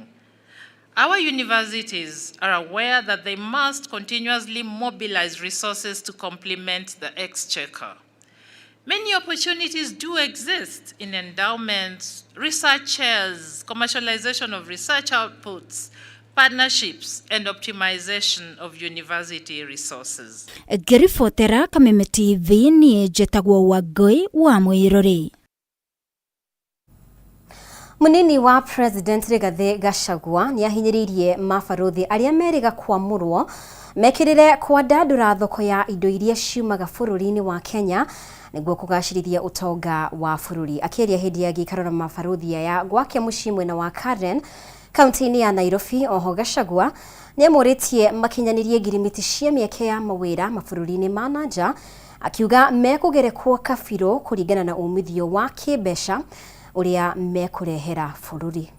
[SPEAKER 15] Our universities are aware that they must continuously mobilize resources to complement the exchequer. Many opportunities do exist in endowments, research chairs, commercialization of research outputs, partnerships, and optimization of university resources.
[SPEAKER 10] Ngiribotera Kameme TV ni njĩtagwo Wangui wa Mwirore.
[SPEAKER 2] Munini wa President Rigathi Gachagua ni ahinyiririe mabaruthi aria meriga kwamurwo mekirire kwandandura thoko ya indo iria ciumaga bururi-ini wa Kenya niguo kugacirithia utonga wa bururi. Akiaria hindi ya gikaro na mabaruthi aya gwake mucii mwena wa Karen kaunti-ini ya Nairobi, oho Gachagua ni amuritie makinyanirie ngirimiti cia mieke ya mawira mabururi-ini ma nanja, akiuga mekugerekwo kabiro kuringana na umithio wa kibesha uria mekurehera bururi.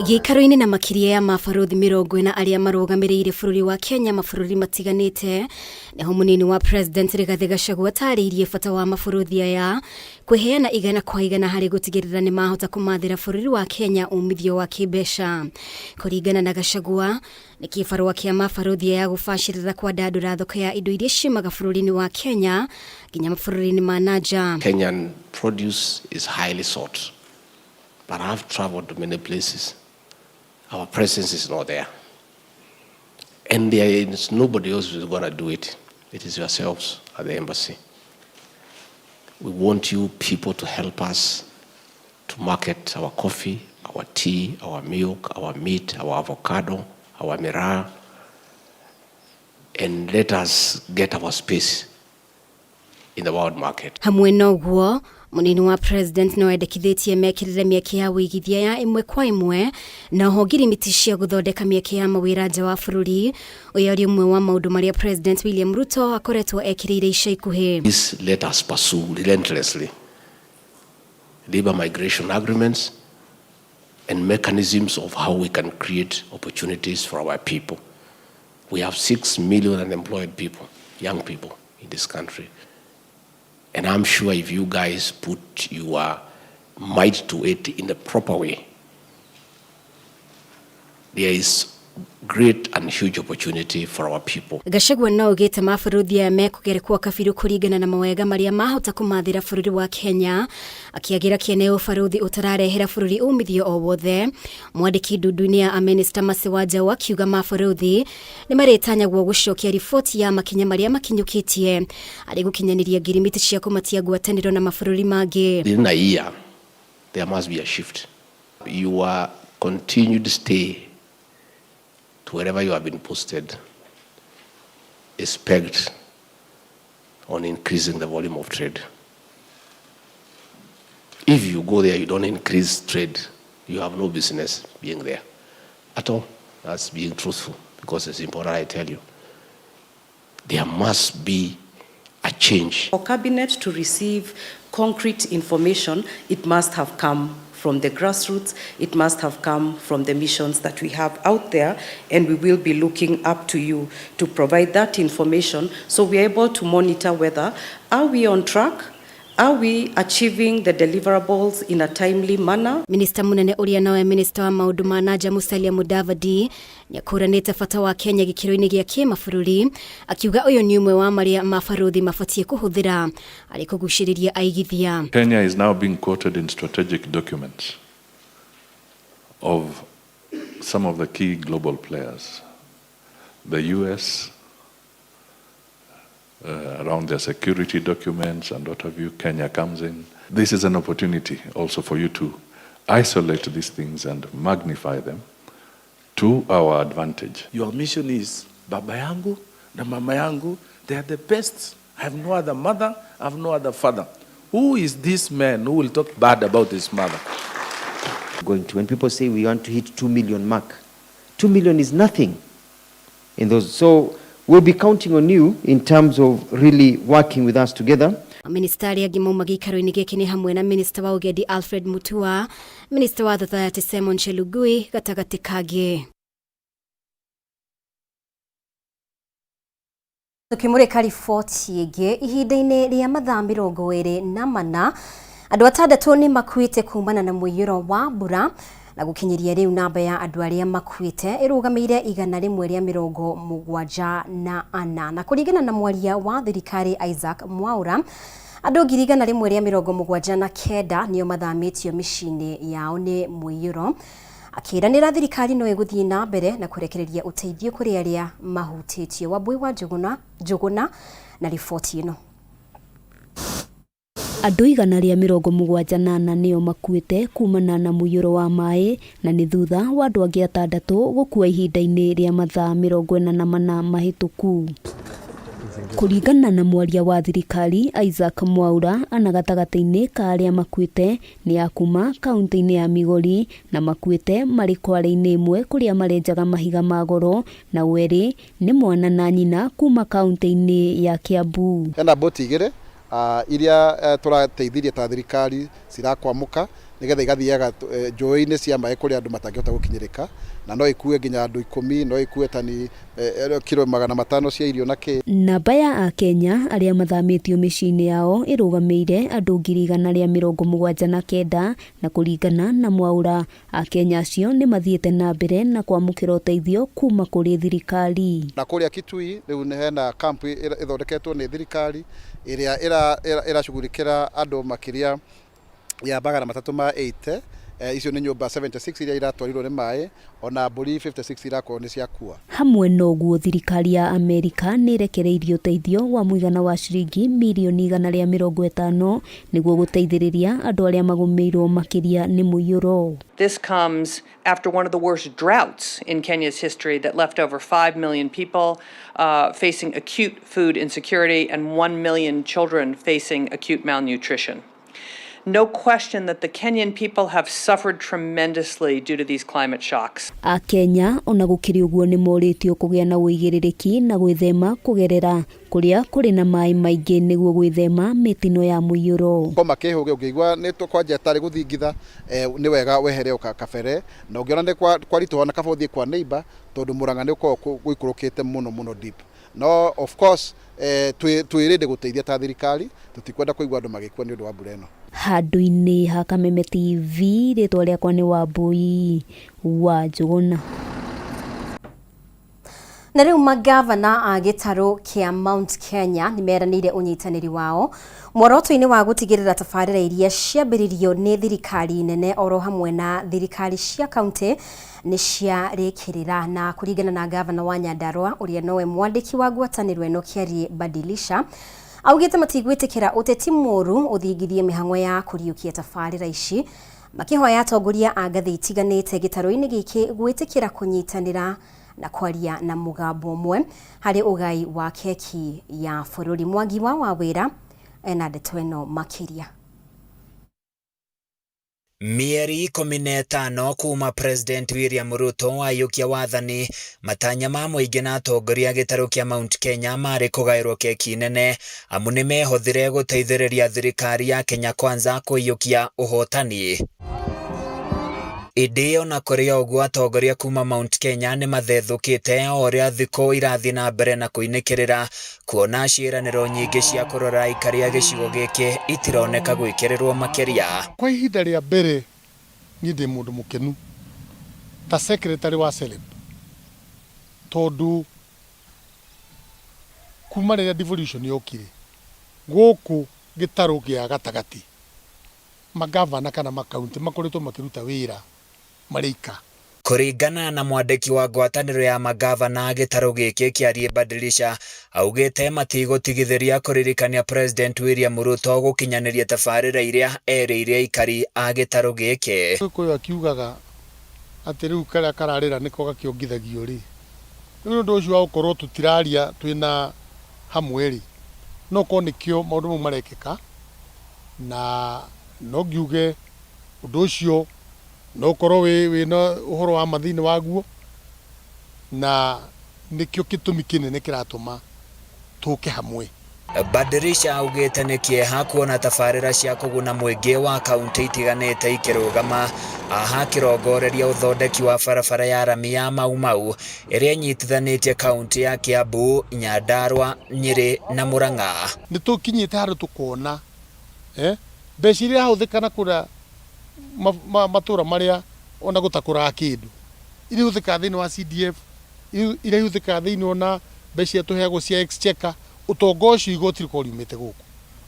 [SPEAKER 2] Gikaro-ini na makiria ya mabaruthi 40 aria marugamiriire bururi wa Kenya mabururi matiganite, niho munini wa President Rigathi Gachagua tariirie bata wa mabaruthi aya kwiheana igana kwa igana hari gutigirira ni mahota kumathira bururi wa Kenya umithio wa kibesha. Kuringana na Gachagua ni kibarua kia mabaruthi aya gubacirira kwandandura thoko ya indo iria ciumaga bururi-ini wa Kenya nginya mabururi-ini ma nanja.
[SPEAKER 16] Kenyan produce is highly sought. But I've traveled to many places. Our presence is not there. And there is nobody else who's going to do it. It is yourselves at the embassy. We want you people to help us to market our coffee, our tea, our milk, our meat, our avocado, our miraa, and let us get our space in the world market.
[SPEAKER 2] Hamwe noguo munini wa President no endekithitie mekirire mieke ya wigithia ya imwe kwa imwe na ho ngirimiti cia guthondeka mieke ya mawira nja wa bururi. Uyu ari umwe wa maundu maria President William Ruto akoretwo ekirire ica ikuhi.
[SPEAKER 16] Please let us pursue relentlessly labor migration agreements and mechanisms of how we can create opportunities for our people. We have 6 million unemployed people, young people in this country. And I'm sure if you guys put your might to it in the proper way, there is great and huge opportunity for our people.
[SPEAKER 2] Gachagua no gete mafuruthi ya mekugerekwa kabiru kuringana na mawega maria mahota kumathira bururi wa Kenya akiagira kieneo faruthi utararehera bururi umithio o wothe. Mwandiki ndundu-ini ya Minister Masewaja wakiuga mafuruthi ni maretanyagwo gucokia riboti ya makinya maria makinyukitie ari gukinyaniria ngirimiti cia kumatia ngwataniro na mabururi mangi.
[SPEAKER 16] In a year there must be a shift. Your continued stay to wherever you have been posted is pegged on increasing the volume of trade. If you go there, you don't increase trade, you have no business being there at all. That's being truthful, because it's important I tell you. There must be a change.
[SPEAKER 6] For Cabinet to receive concrete information, it must have come from the grassroots, it must have come from the missions that we have out there, and we will be looking up to you to provide that information so we are able to monitor whether are we on track, are we achieving the deliverables in a timely manner.
[SPEAKER 2] Minister munene uria nawe Minister wa maundu ma nanja Musalia Mudavadi nyakuranite bata wa Kenya gikiro-ini gia kimabũrũri akiuga uyu ni umwe wa maria mabaruthi mabatie kuhuthira ari kuguciriria aigithia.
[SPEAKER 17] Kenya is now being quoted in strategic documents of some of the key global players. The US, around their security documents and what have you, Kenya comes in. This is an opportunity also for you to isolate these things and magnify them to our advantage.
[SPEAKER 18] Your mission is baba yangu na mama yangu, they are the best. I have no other mother, I have no other father. Who is this man who will talk bad about his mother?
[SPEAKER 19] When people say we want to hit 2 million mark, 2 million is nothing in those. So we'll be counting on you in terms of really working with us together.
[SPEAKER 2] Ministeri agimo gikaro-ini giki ni hamwe na Minister wa Ugendi Alfred Mutua, Minister wa Thayati Simon Chelugui gatagati kage. Tukimurika riboti igi ihinda-ini ria mathaa 24 andu 6 ni makuite kumana na muiyuro wa mbura na gukinyiria riu namba ya andu aria makuite irugamire 174 na kuringana na mwaria wa thirikari Isaac Mwaura andu 179 nio mathamitio micini yao ni muiyuro akiranira thirikari no iguthii na mbere na kurekereria uteithio kuri aria mahutitio. Wambui wa Njuguna na riboti ino.
[SPEAKER 10] Andu 174 nio makuite kumana na muiyuro wa mai na ni thutha wa andu angi 6 gukua ihinda-ini ria mathaa 44 mahituku. Kuringana na mwaria wa thirikari Isaac Mwaura ana gatagati-ini ka aria makuite ni akuma kaunti-ini ya Migori na makuite mari kware-ini imwe kuria marenjaga mahiga magoro na weri ni mwana na nyina kuma kaunti-ini ya Kiambu.
[SPEAKER 20] Hena boti igire iria turateithirie ta thirikari cirakwamuka nigetha igathiaga njũĩ-inĩ cia maĩ kũrĩa andũ matangĩhota gũkinyĩrĩka na no ikue nginya andũ 10, no ikue tani kilo 500 cia irio na kĩ.
[SPEAKER 10] Namba ya Akenya aria mathamitio mĩciĩ-inĩ yao irugamĩire andũ 179 na kuringana na Mwaura Akenya acio ni mathiĩte na mbere na kwamũkĩra ũteithio kuma kũrĩ thirikari.
[SPEAKER 20] Na kũrĩa Kitui rĩu nĩ hena camp ithondeketwo nĩ thirikari iria iracugurikira andũ makĩria ya bagana 380 icio ni nyumba 76 iria iratwarirwo ni maĩ ona mburi 56 irakorwo ni ciakua.
[SPEAKER 10] Hamwe noguo thirikari ya Amerika ni irekereirie uteithio wa muigana wa ciringi milioni 150 niguo guteithĩrĩria andu aria magumirwo makiria ni muiyuro.
[SPEAKER 21] This comes after one of the worst droughts in Kenya's history that left over 5 million people facing acute food insecurity and 1 million children facing acute malnutrition. No question that the Kenyan people have suffered tremendously due to these climate shocks.
[SPEAKER 10] Akenya ona gukiri uguo ni moritio kugia na uigiririki na gwithema kugerera kuria kuri na mai maingi niguo gwithema mitino ya muiyuro.
[SPEAKER 20] Ko makihuge ukigwa ni tukwanjia tari guthingitha ni wega wehere ukakabere na ungiona ni kwarito na kabothie kwa neighbor tondu muranga ni uko guikurukite muno deep. No of course twirinde guteithia ta thirikari tutikwenda kuigwa andu magikwa ni undu wa mbura ino.
[SPEAKER 10] Handu-ini ha Kameme TV ritwa riakwa ni Wambui wa Njuguna.
[SPEAKER 2] Na riu magavana a gitaro kia Mount Kenya nimeranire unyitaniri wao mworoto-ini wa gutigirira tabarira iria ciambiririo ni thirikari nene oro hamwe na thirikari cia kaunti ni ciarikirira. Na kuringana na gavana wa Nyandarua uria nowe mwandiki wa ngwataniro eno Kiarie Badilisha augite matigwitikira uteti muru uthingithie mihango ya kuriukia tabarira ici, makihoya atongoria a ngathi itiganite gitaro-ini giki gwitikira kunyitanira na kwaria na mugambo umwe hari ugai wa keki ya bururi. Mwangi wa Wawira ena ndeto eno makiria.
[SPEAKER 1] Mieri 15 kuma President William Ruto wayukia wathani, matanya ma muingi na atongoria gitaro kia Mount Kenya mari kugairwo keki nene amu nimehothire guteithiriria thirikari ya Kenya Kwanza kuyukia uhotani. Indi ona kuri oguo atongoria kuma Mount Kenya ni mathethukite oria thiko irathi na mbere na kuinikirira kuona ciiraniro nyingi cia kurora ikaria gicigo giki itironeka gwikirirwo makiria.
[SPEAKER 3] Kwa ihinda ria mbere ni ndi mundu mukenu ta secretary wa Celeb tondu kuma riria devolution yokire guku gitaro gia gatagati magavana kana makaunti makoretwo makiruta wira marika.
[SPEAKER 1] Kuringana na mwandiki wa ngwataniro ya magavana gitaro giki Kiarie Badilisha augite matigotigithiria kuririkania President William Ruto gukinyaniria tabarira iria eriire ikari a gitaro giki.
[SPEAKER 3] Kuyo akiugaga ati riu karia kararira niko gakiongithagio ri riu ndu ucio ukorwo tutiraria twina hamwe ri no ko nikio maundu mau marekeka na no ngiuge undu ucio no korwo wina uhoro wa mathini waguo na nikio kitumi kinene kiratuma tuke hamwe.
[SPEAKER 1] Badilisha augite ni kieha kuona tabarira cia kuguna muingi wa kaunti itiganite ikirugama aha kirongoreria uthondeki wa barabara ya rami ya Mau iria nyitithanitie kaunti ya Kiambu, Nyandarua, Nyeri na Murang'a.
[SPEAKER 3] Nitukinyite haru tukona mbeca iria huthikana kura matura maria ona gutakura kindu iria huthika thiini wa CDF iria huthika thiini ona mbeca tuheagwo cia exchequer utongo ucio igoti riumite guku.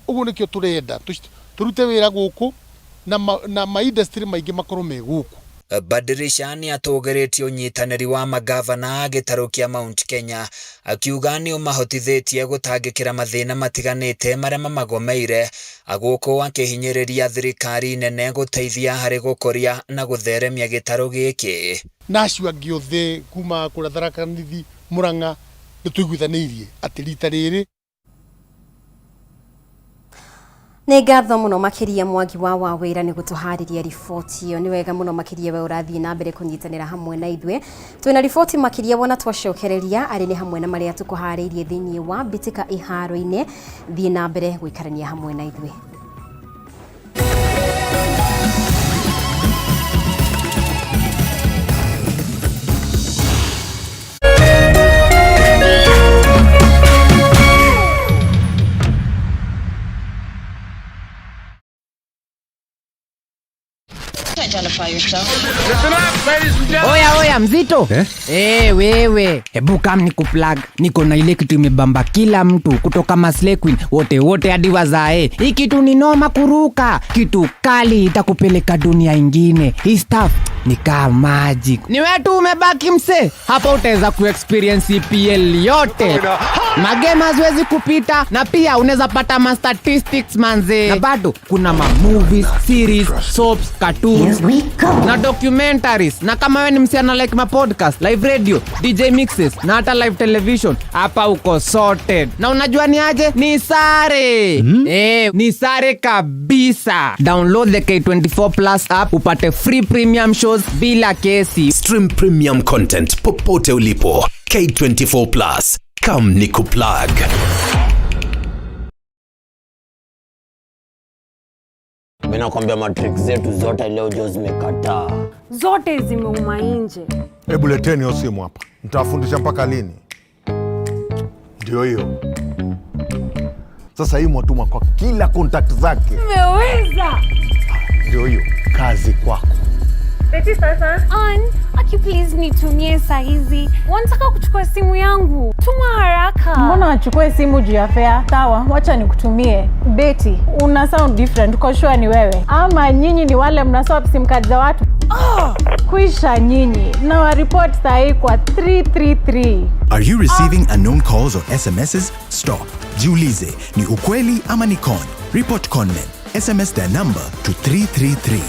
[SPEAKER 3] Uguo nikio turenda turute wira guku na ma industry maingi makorwo me guku.
[SPEAKER 1] Badilisha ni atogeritie unyitaniri wa magavana gitaro kia Mount Kenya akiuga ni umahotithitie gutangikira mathina matiganite maria magomeire aguko akihinyiriria thirikari nene guteithia hari gukoria na gutheremia gitaro giki.
[SPEAKER 3] Nacio ngiothe kuma kurathara nithi Murang'a nituiguithanirie ati rita riri
[SPEAKER 2] Ni ngatho muno makiria Mwangi wa Wawira ni gutuhariria riboti iyo. Ni wega muno makiria we urathii na mbere kunyitanira hamwe na ithwe. Twina riboti makiria wona twacokereria ari ni hamwe na maria tukuhariirie thiini wa bitika iharo-ini. Thii na mbere gwikarania hamwe na ithwe.
[SPEAKER 5] Oya mzito wewe hebu kam nikuplug, niko na ile kitu imebamba kila mtu kutoka Maslay Queen wote hadi wazae. Hii kitu ni noma kuruka, kitu kali itakupeleka dunia ingine. Hii stuff ni kama magic. Ni wewe tu umebaki mse, hapa utaweza kuexperience EPL yote, magame haziwezi kupita, na pia unaweza pata ma statistics manze, na bado kuna ma movies, series, soaps, cartoons na documentaries. Na kama wewe ni msiana like ma podcast, live radio, DJ mixes na hata live television, hapa uko sorted. Na unajua ni aje? Ni sare. Ni sare kabisa. Download the K24 Plus app upate free premium shows bila kesi.
[SPEAKER 7] Stream premium content popote ulipo. K24 Plus. Come nikuplug.
[SPEAKER 23] Mimi nakwambia matrix zetu zote leo jo zimekataa.
[SPEAKER 24] Zote zimeuma nje.
[SPEAKER 25] Hebu leteni hiyo simu hapa. Nitawafundisha mpaka lini? Ndio hiyo. Sasa hii mwatuma kwa kila contact zake.
[SPEAKER 24] Umeweza.
[SPEAKER 25] Ndio hiyo. Kazi kwako.
[SPEAKER 24] Beti sasa. Aki please nitumie saa hizi. Wanataka kuchukua simu yangu. Tuma haraka.
[SPEAKER 27] Mbona wachukue simu juu ya fare? Sawa, wacha nikutumie. Beti, una sound different. Uko sure ni wewe? Ama nyinyi ni wale mna swap sim card za watu? Kuisha nyinyi. Na wa report saa hii kwa 333.
[SPEAKER 4] Are you receiving unknown calls or SMSs? Stop. Jiulize, ni ukweli ama ni con? Report conmen. SMS their number to 333.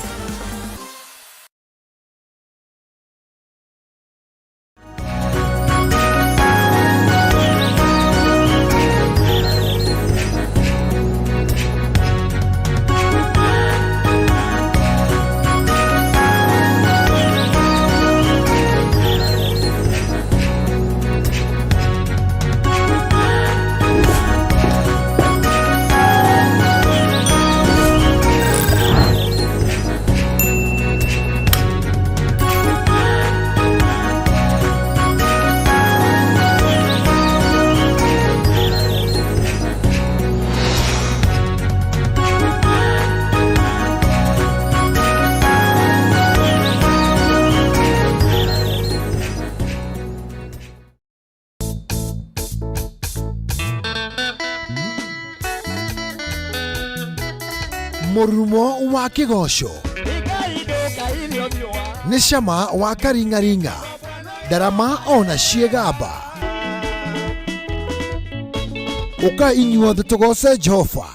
[SPEAKER 8] Murumo wa kigosho nĩ cama wa karingaringa ndarama ona ciegamba ũka inyuothe tũgoce Jehova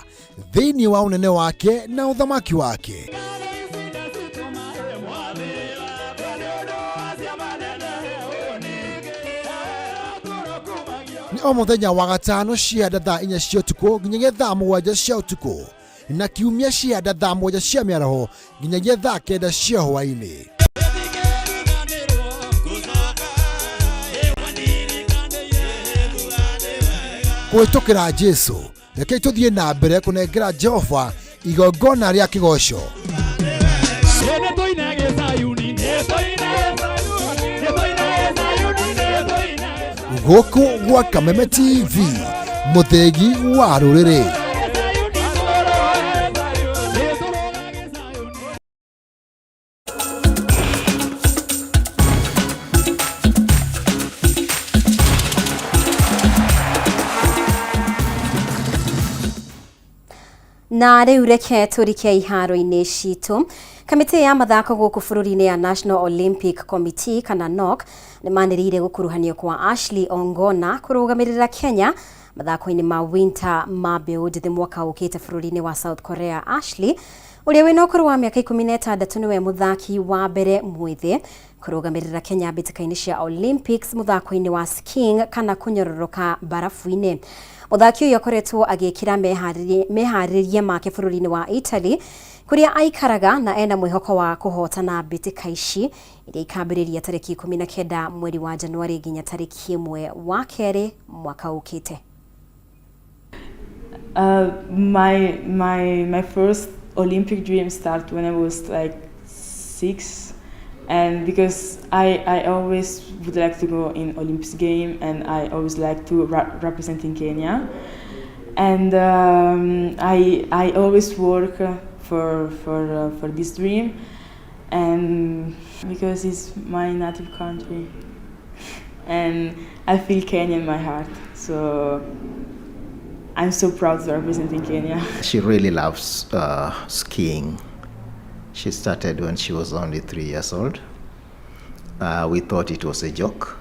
[SPEAKER 8] thĩinĩ wa ũnene wake na ũthamaki wake. Nĩ o mũthenya wa gatano cianda thaa 4 cia ũtukũ nginyagia thaa 7 cia ũtukũ na kiumia cianda thaa 1 cia mĩaraho nginyagia thaa 9 cia hwaĩ-inĩ. Kũhĩtũkĩra Jesu, rekei tũthiĩ na mbere kũnengera Jehova igongona rĩa kĩgoco. Gũkũ gwa Kameme TV, mũthegi wa rũrĩrĩ.
[SPEAKER 2] Na rĩu reke tũrike iharo-inĩ citũ. Kamĩtĩ ya mathako gũkũ bũrũri-inĩ ya National Olympic Committee kana NOC nĩ manĩrĩire gũkuruhanio kwa Ashley Ongona kũrũgamĩrĩra Kenya mathako-inĩ ma winter ma mbeũ njĩthĩ mwaka ũkĩte bũrũri-inĩ wa South Korea. Ashley ũrĩa wĩna ũkũrũ wa mĩaka 16 nĩwe mũthaki wa mbere mwĩthĩ kũrũgamĩrĩra Kenya mbĩtĩka-inĩ cia Olympics mũthako-inĩ wa skiing kana kũnyororoka barafu-inĩ. Mũthaki ũyũ akoretwo agĩkĩra meharĩrĩria make bũrũri-inĩ wa Italy kũrĩa aikaraga na ena mwĩhoko wa kũhotana mbĩtĩka ici iria ikambĩrĩria tarĩki 19 mweri wa Januari nginya tarĩki 1 wa kerĩ mwaka ũkĩte.
[SPEAKER 9] My first Olympic dream started when I was like 6, and because I always would like to go in Olympics game, and I always like to represent in Kenya, and I always work for this dream, and because it's my native country, and I feel Kenya in my heart, so I'm so proud to represent in Kenya.
[SPEAKER 11] She really loves skiing. She started when she was only 3 years old. We thought it was a joke.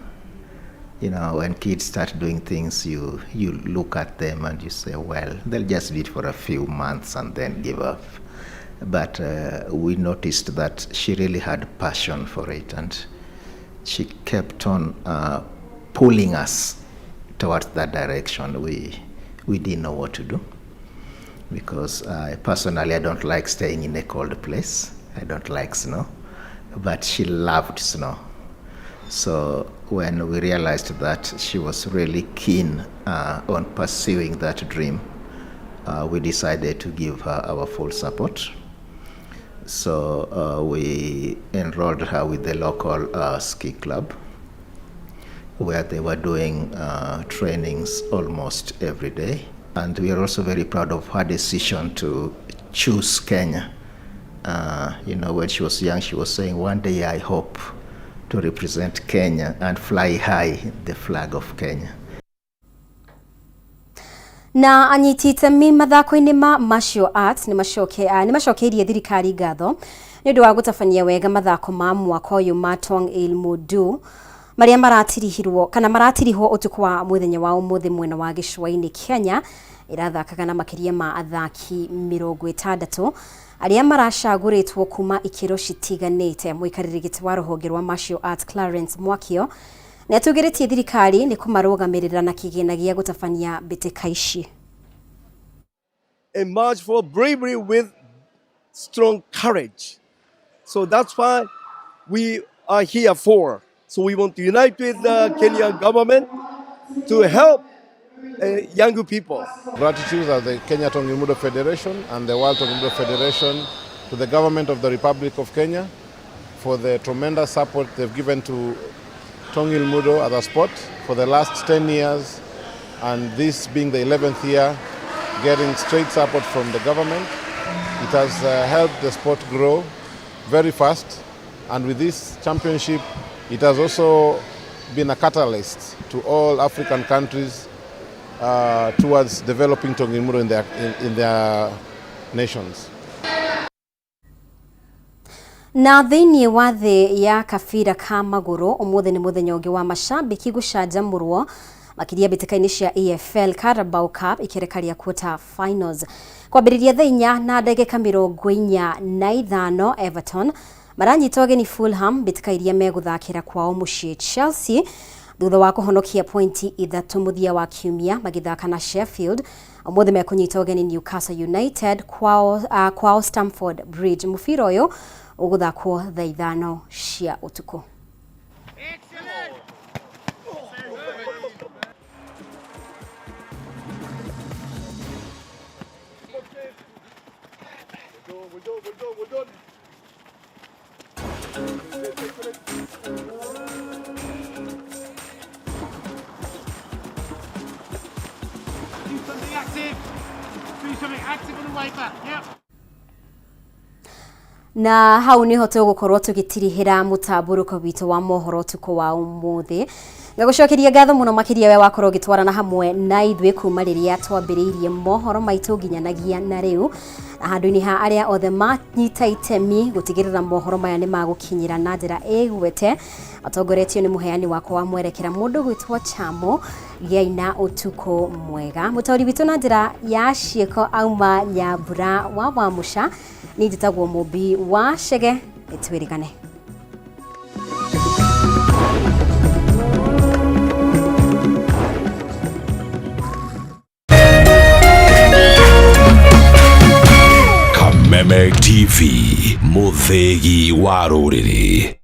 [SPEAKER 11] You know, when kids start doing things, you look at them and you say, well, they'll just do it for a few months and then give up. But we noticed that she really had passion for it, and she kept on pulling us towards that direction. We didn't know what to do, because personally I don't like staying in a cold place. I don't like snow, but she loved snow. So when we realized that she was really keen on pursuing that dream, we decided to give her our full support. So we enrolled her with the local ski club, where they were doing trainings almost every day. And we are also very proud of her decision to choose Kenya When she was young, she was saying, one day I hope to represent Kenya and fly high the flag of Kenya.
[SPEAKER 2] Na anyiti itemi mathako-inĩ ma martial arts nĩ macokeirie thirikari ngatho nĩ ũndũ wa gũtabania wega mathako ma mwaka ũyũ ma Tong Il Mudu marĩa maratirihwo ũtukũ wa mũthenya wa ũmũthĩ mwena wa gĩcũa-inĩ Kenya irathakaga na makĩria ma athaki 60 arĩa maracagũrĩtwo kuma ikĩro citiganĩte. Mũikarĩri gĩtĩ wa rũhonge rwa martial arts Clarence Mwakio nĩ atugĩrĩtie thirikari nĩ kũmarũgamĩrĩra na kĩgĩna gĩa gũtabania mbĩtĩka ici.
[SPEAKER 12] A march for bravery with strong courage. So that's why we are here for. So we want to unite with the Kenyan government to help young people.
[SPEAKER 25] Gratitude as the Kenya Tong Il Mudo Federation and the World Tong Il Mudo Federation to the government of the Republic of Kenya for the tremendous support they've given to Tong Il Mudo as a sport for the last 10 years, and this being the 11th year, getting straight support from the government. It has helped the sport grow very fast, and with this championship, it has also been a catalyst to all African countries towards developing Tong Il Mudo in their nations.
[SPEAKER 2] Na thĩinĩ wa thĩ ya kabira ka magũrũ ũmũthĩ nĩ mũthenya ũngĩ wa macambĩki gũcanjamũrwo makĩria mbĩtĩka-inĩ cia EFL Carabao Cup ikĩrekaria quarter finals. Kwambĩrĩria thaa 4 na ndagĩka 45 Everton maranyita ũgeni Fulham mbĩtĩka iria megũthakĩra kwao mũciĩ Chelsea thutha wa kũhonokia pointi 3 mũthia wa kiumia magĩthaka na Sheffield. Ũmũthĩ mekũnyita ũgeni Newcastle United kwao Stamford Bridge. Mũbira ũyũ ũgũthakwo thaa 5 cia ũtukũ. Na hau niho tũgũkorwo tũgĩtirihĩra mũtamburũko witũ wa mohoro ũtukũ wa ũmũthĩ. Ngagũcokeria ngatho mũno makĩria we wakorwo ũgĩtwarana hamwe na ithuĩ kuma rĩrĩa twambĩrĩirie mohoro maitũ nginyanagia na rĩu. Na handũ-inĩ ha arĩa othe manyita itemi gũtigĩrĩra mohoro maya nĩ magũkinyĩra na njĩra ĩgwete, atongoretio nĩ mũheani wakwa wa mwerekera mũndũ gwĩtwo Chamo. Gĩai na ũtukũ mwega. Mũtaũri witũ na njĩra ya ciĩko auma Nyambura wa Wamusha nĩ njĩtagwo Mũmbi wa Chege. Nĩtwĩrĩgane.
[SPEAKER 7] Kameme TV, mũthĩgi wa rũrĩrĩ.